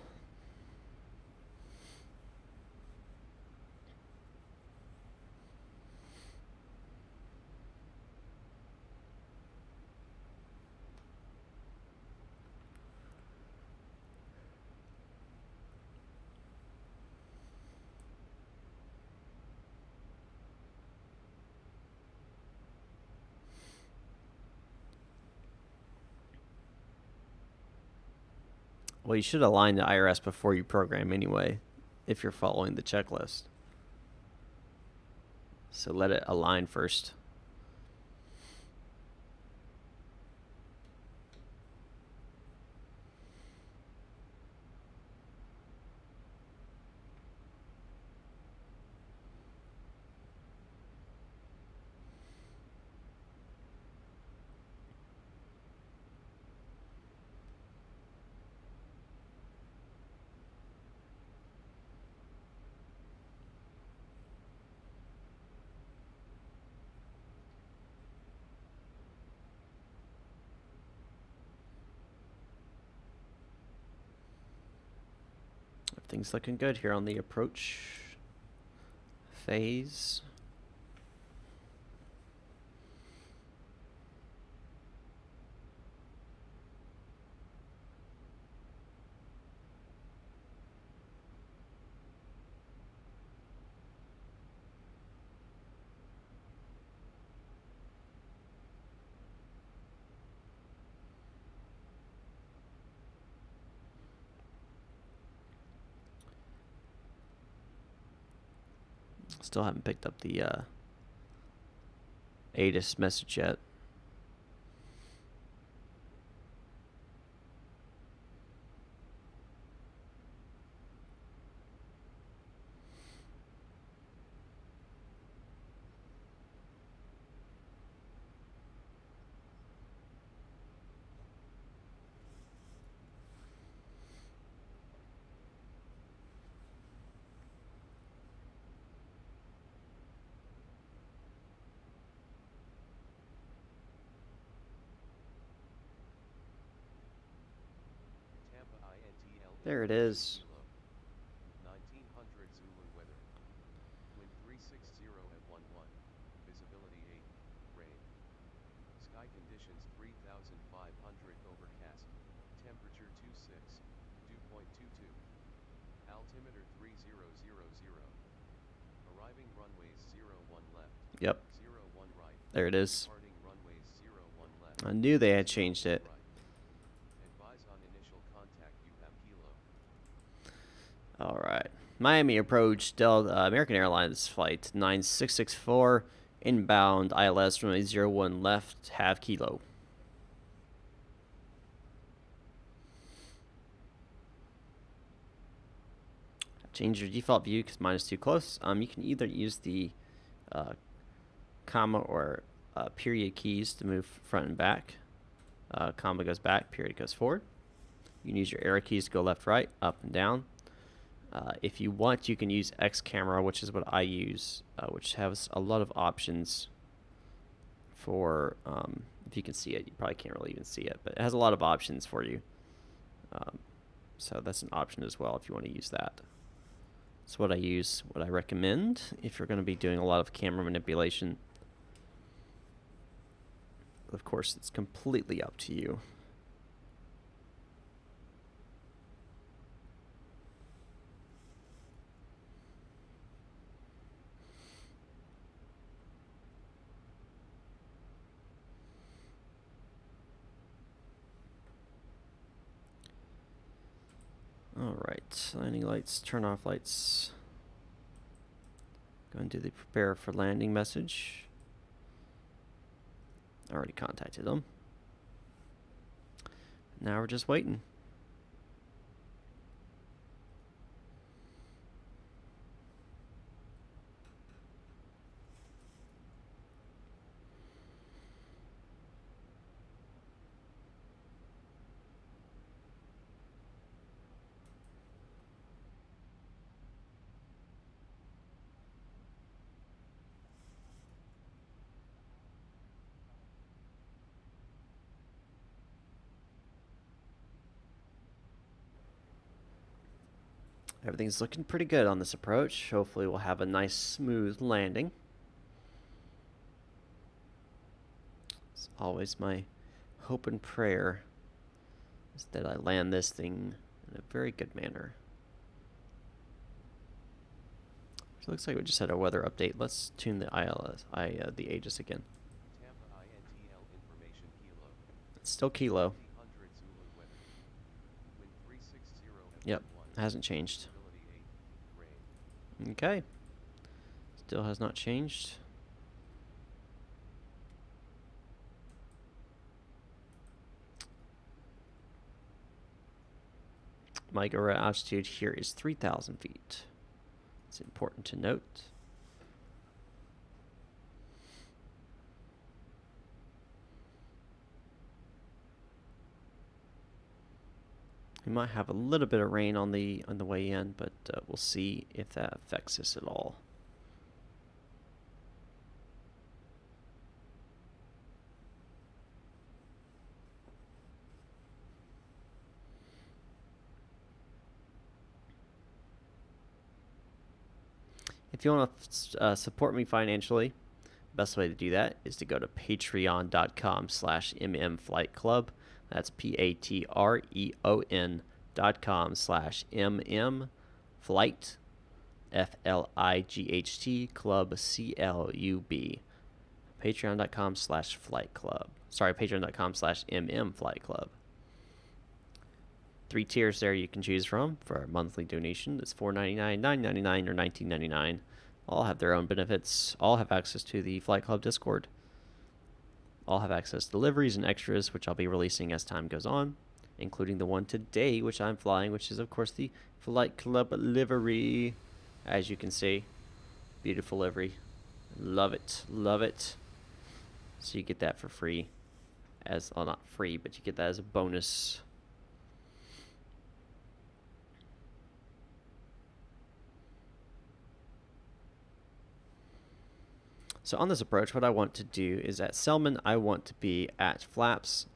Well, you should align the IRS before you program anyway, if you're following the checklist. So let it align first. Everything's looking good here on the approach phase. Still haven't picked up the ATIS message yet. Tampa International. There it is. 1900 Zulu weather. Wind 360 at 11. Visibility 8. Rain. Sky conditions 3500 overcast. Temperature 26. Dew point 22. Altimeter 3000. Arriving runways 01 left. Yep. 01 right. There it is. Departing runways 01 left. I knew they had changed it. Right. Advise on initial contact. You have kilo. All right. Miami approach American Airlines flight 9664 inbound ILS runway 01 left half kilo. Change your default view because mine is too close. You can either use the comma or period keys to move front and back. Comma goes back, period goes forward. You can use your arrow keys to go left, right, up, and down. If you want, you can use X camera, which is what I use, which has a lot of options for, if you can see it, you probably can't really even see it, but it has a lot of options for you. So that's an option as well if you want to use that. That's what I use, what I recommend if you're going to be doing a lot of camera manipulation. Of course, it's completely up to you. All right, landing lights, turn off lights. Go and do the prepare for landing message. I already contacted them. Now we're just waiting. Everything's looking pretty good on this approach. Hopefully we'll have a nice smooth landing. It's always my hope and prayer is that I land this thing in a very good manner. So it looks like we just had a weather update. Let's tune the the Aegis again. Tampa INTL information Kilo. It's still Kilo. 100 Zulu weather. Wind 360 Yep, F1. hasn't changed. Visibility 8. Rain. Okay. Still has not changed. My go altitude here is 3,000 feet. It's important to note. We might have a little bit of rain on the way in, but we'll see if that affects us at all. If you want to support me financially, the best way to do that is to go to patreon.com/mmflightclub. That's patreon.com/mmflight, FLIGHT, club, CLUB. Patreon.com/flightclub. Sorry, patreon.com/mmflightclub. 3 tiers there you can choose from for a monthly donation. It's $4.99, $9.99, or $19.99. All have their own benefits. All have access to the Flight Club Discord. All have access to deliveries and extras, which I'll be releasing as time goes on, including the one today, which I'm flying, which is, of course, the Flight Club livery. As you can see, beautiful livery. Love it. Love it. So you get that for free. Well, not free, but you get that as a bonus. So on this approach, what I want to do is at Selman, I want to be at flaps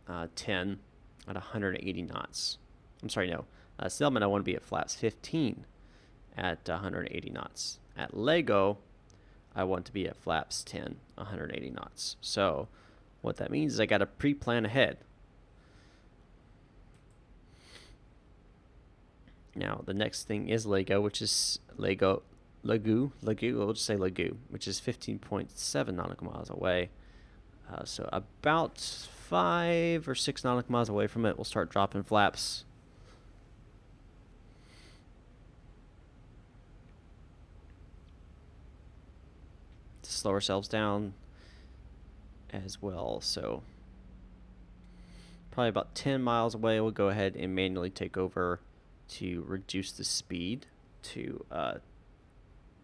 10 at 180 knots. I'm sorry, no. Selman, I want to be at flaps 15 at 180 knots. At Lego, I want to be at flaps 10, 180 knots. So what that means is I got to pre-plan ahead. Now, the next thing is Lego, which is Lagu, we'll just say Lagu, which is 15.7 nautical miles away. So about 5 or 6 nautical miles away from it, we'll start dropping flaps. To slow ourselves down as well. So probably about 10 miles away, we'll go ahead and manually take over to reduce the speed to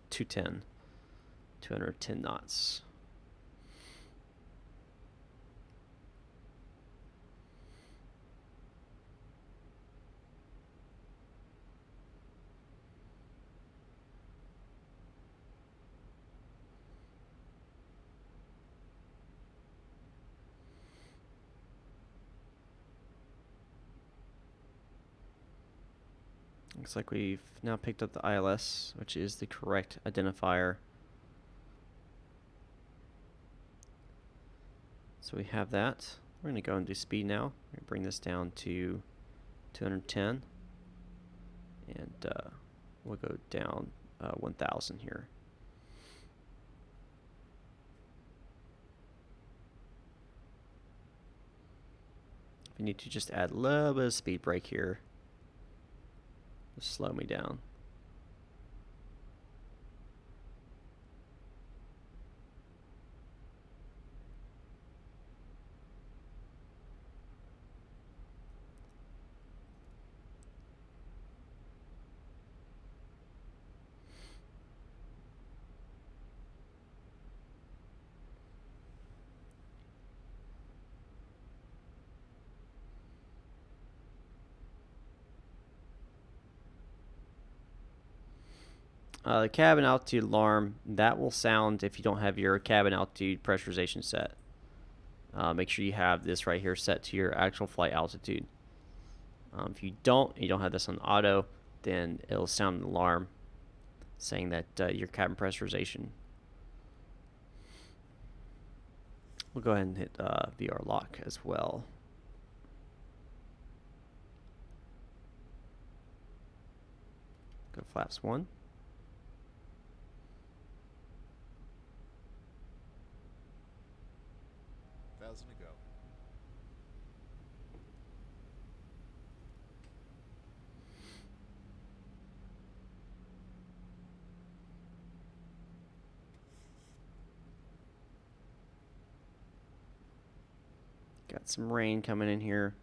210 knots. Looks like we've now picked up the ILS, which is the correct identifier. So we have that. We're going to go and do speed now. We're going to bring this down to 210. And we'll go down 1,000 here. We need to just add a little bit of speed brake here. Just slow me down. The cabin altitude alarm, that will sound if you don't have your cabin altitude pressurization set. Make sure you have this right here set to your actual flight altitude. If you don't have this on auto, then it'll sound an alarm saying that your cabin pressurization. We'll go ahead and hit VR lock as well. Go flaps 1. Thousand to go. Got some rain coming in here.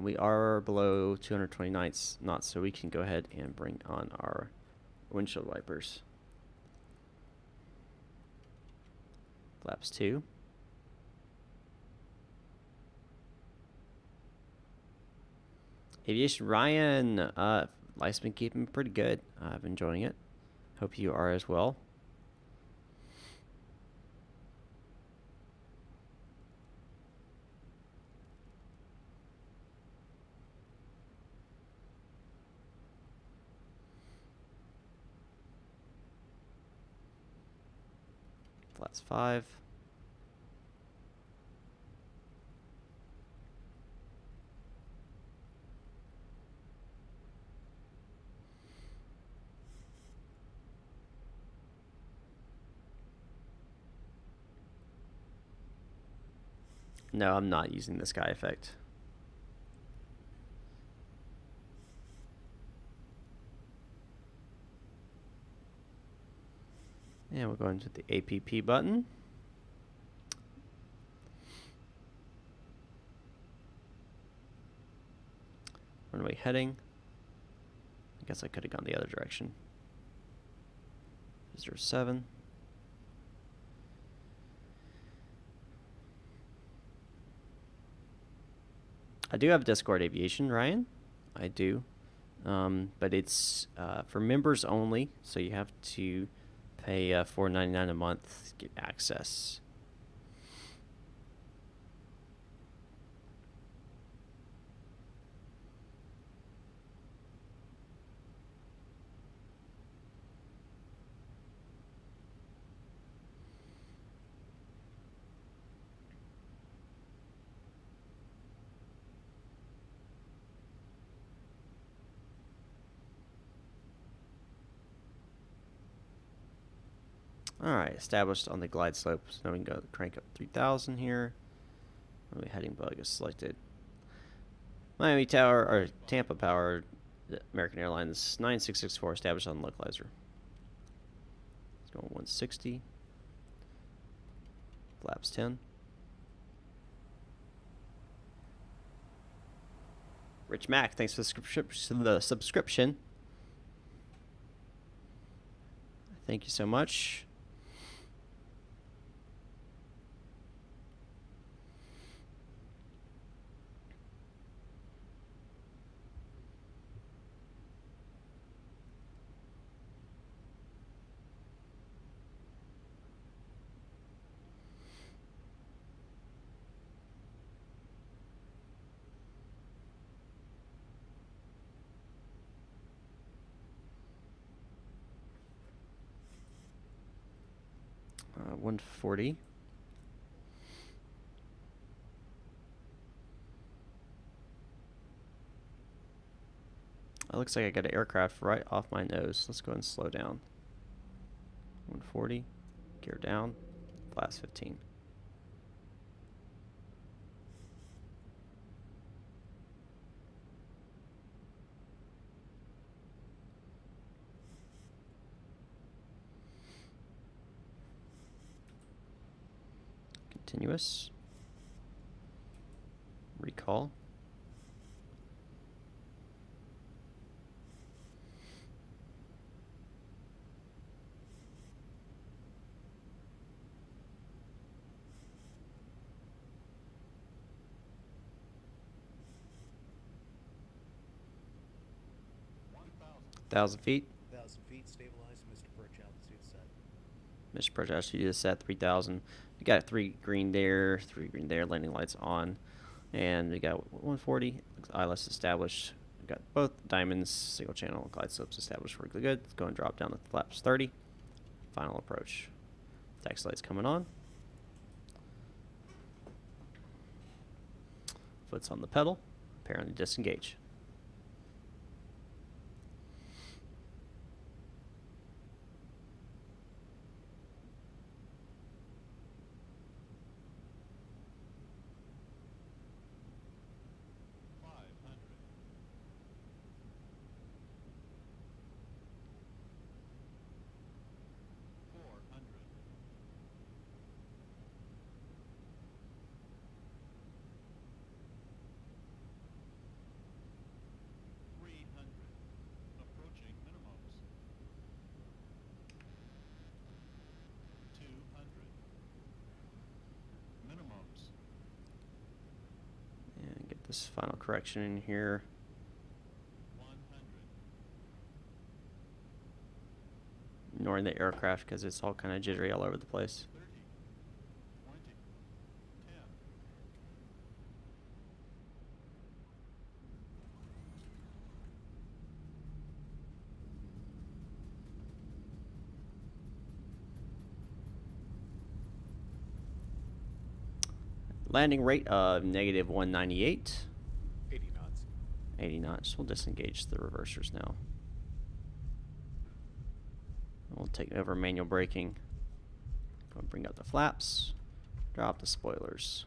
We are below 220 knots, so we can go ahead and bring on our windshield wipers. Flaps 2. Aviation Ryan, life's been keeping pretty good. I've been enjoying it. Hope you are as well. Flaps 5. No, I'm not using the sky effect. And we'll go into the APP button. Runway heading. I guess I could have gone the other direction. 07. I do have Discord Aviation, Ryan. I do. But it's for members only, so you have to pay $4.99 a month to get access. Alright, established on the glide slope. So now we can go crank up 3000 here. Runway heading bug is selected. Miami Tower, or Tampa Power, American Airlines 9664 established on the localizer. Let's go 160. Flaps 10. Rich Mac, thanks for the subscription. Thank you so much. Uh, 140. It looks like I got an aircraft right off my nose. Let's go ahead and slow down. 140. Gear down. Flaps 15. Continuous. Recall. Thousand feet. 1,000 feet, stabilized. Mr. Perch, altitude set. Mr. Perch, altitude is set 3,000. We got 3 green there, 3 green there, landing lights on. And we got 140. ILS established. we got both diamonds, single channel, glide slopes established for good. Let's go and drop down the flaps 30. Final approach. Taxi light's coming on. Foot's on the pedal. Apparently disengage. And get this final correction in here. Ignoring the aircraft because it's all kind of jittery all over the place. Landing rate of negative 198. 80 knots. 80 knots. We'll disengage the reversers now. We'll take over manual braking. Go and bring up the flaps. Drop the spoilers.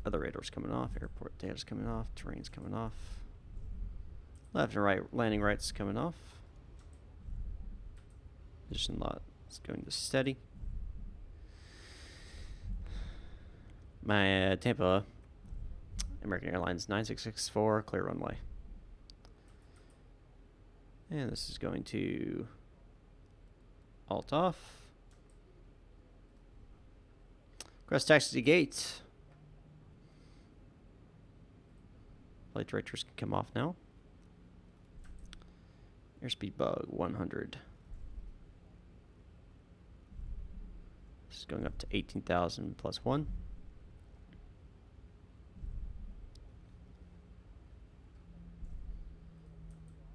Other radars coming off. Airport data's coming off. Terrain's coming off. Left and right landing rights coming off. Position lot is going to steady. My Tampa American Airlines 9664 clear runway. And this is going to alt off. Cross taxi gate. Flight directors can come off now. Airspeed bug 100. This is going up to 18,000 plus 1.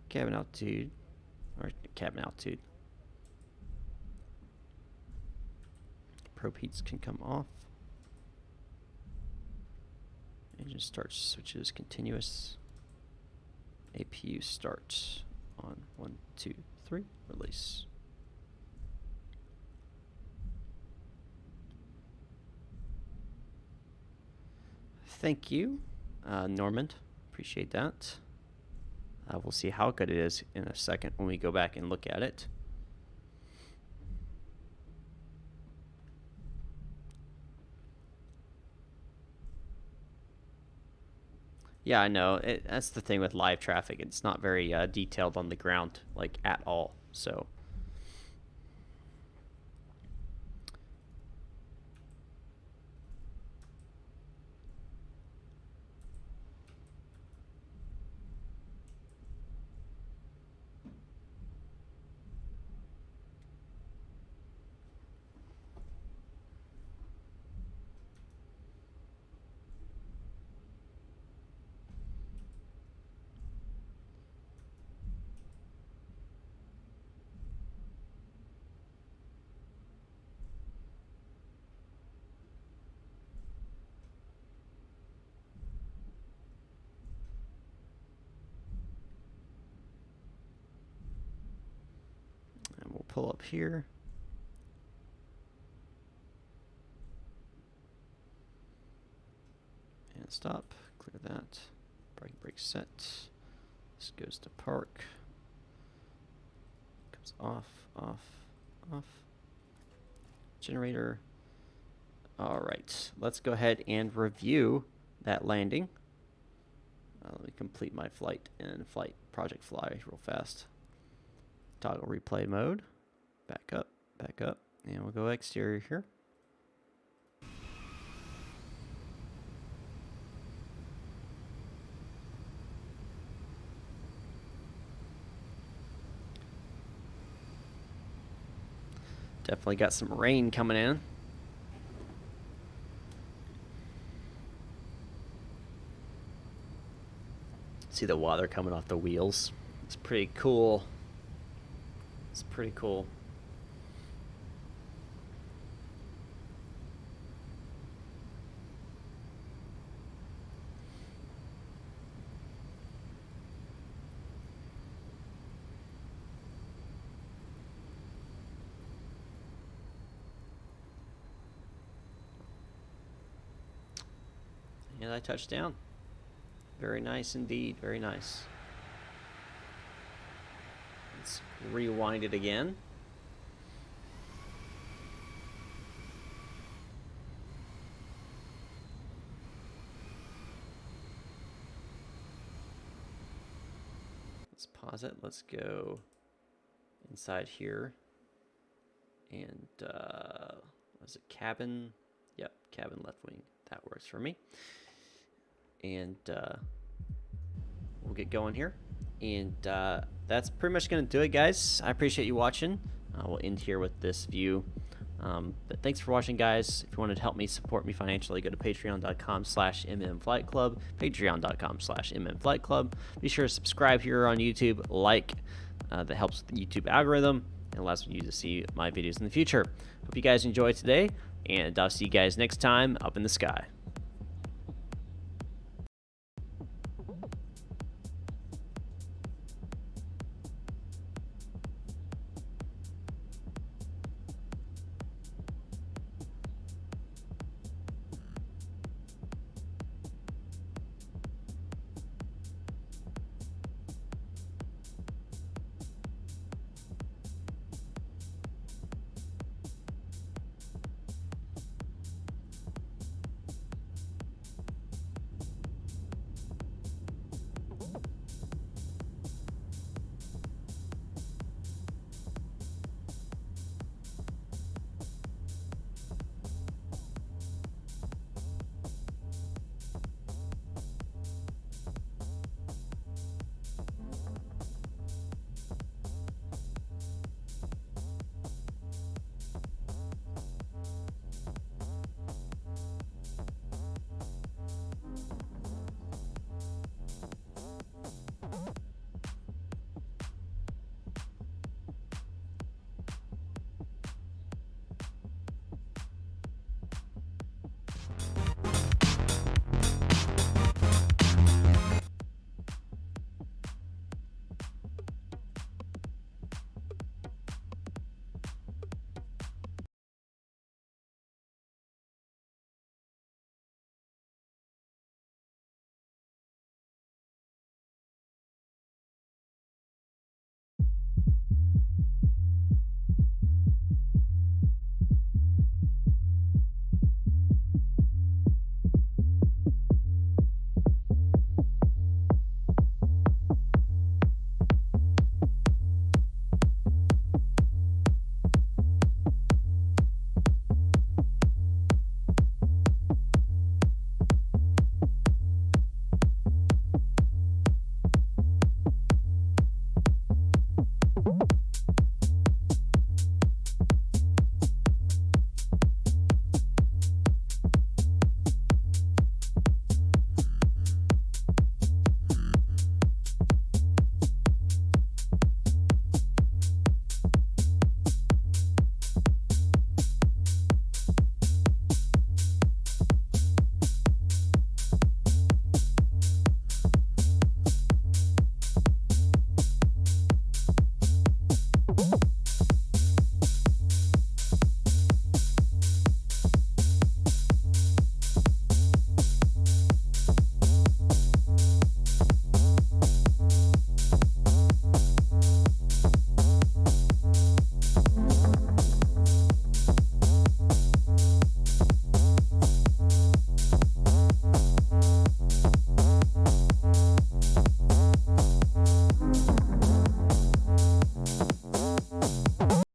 Cabin altitude, or cabin altitude. Probe heats can come off. Engine start switches continuous. APU start on 1, 2, 3. Release. Thank you, Normand. Appreciate that. We'll see how good it is in a second when we go back and look at it. Yeah, I know. That's the thing with live traffic. It's not very detailed on the ground, like, at all. So... and we'll pull up here. And stop. Clear that. Brake set. This goes to park. Comes off, off, off. Generator. All right. Let's go ahead and review that landing. Let me complete my flight and flight project fly real fast. Toggle replay mode. Back up, and we'll go exterior here. Definitely got some rain coming in. See the water coming off the wheels. It's pretty cool. It's pretty cool. And I touched down. Very nice indeed. Very nice. Let's rewind it again. Let's pause it. Let's go inside here. And was it cabin? Yep, cabin left wing. That works for me. And we'll get going here. And that's pretty much going to do it, guys. I appreciate you watching. We'll end here with this view. But thanks for watching, guys. If you wanted to help me, support me financially, go to patreon.com/mmflightclub, patreon.com/mmflightclub. Be sure to subscribe here on YouTube, like. That helps with the YouTube algorithm and allows you to see my videos in the future. Hope you guys enjoyed today, and I'll see you guys next time up in the sky.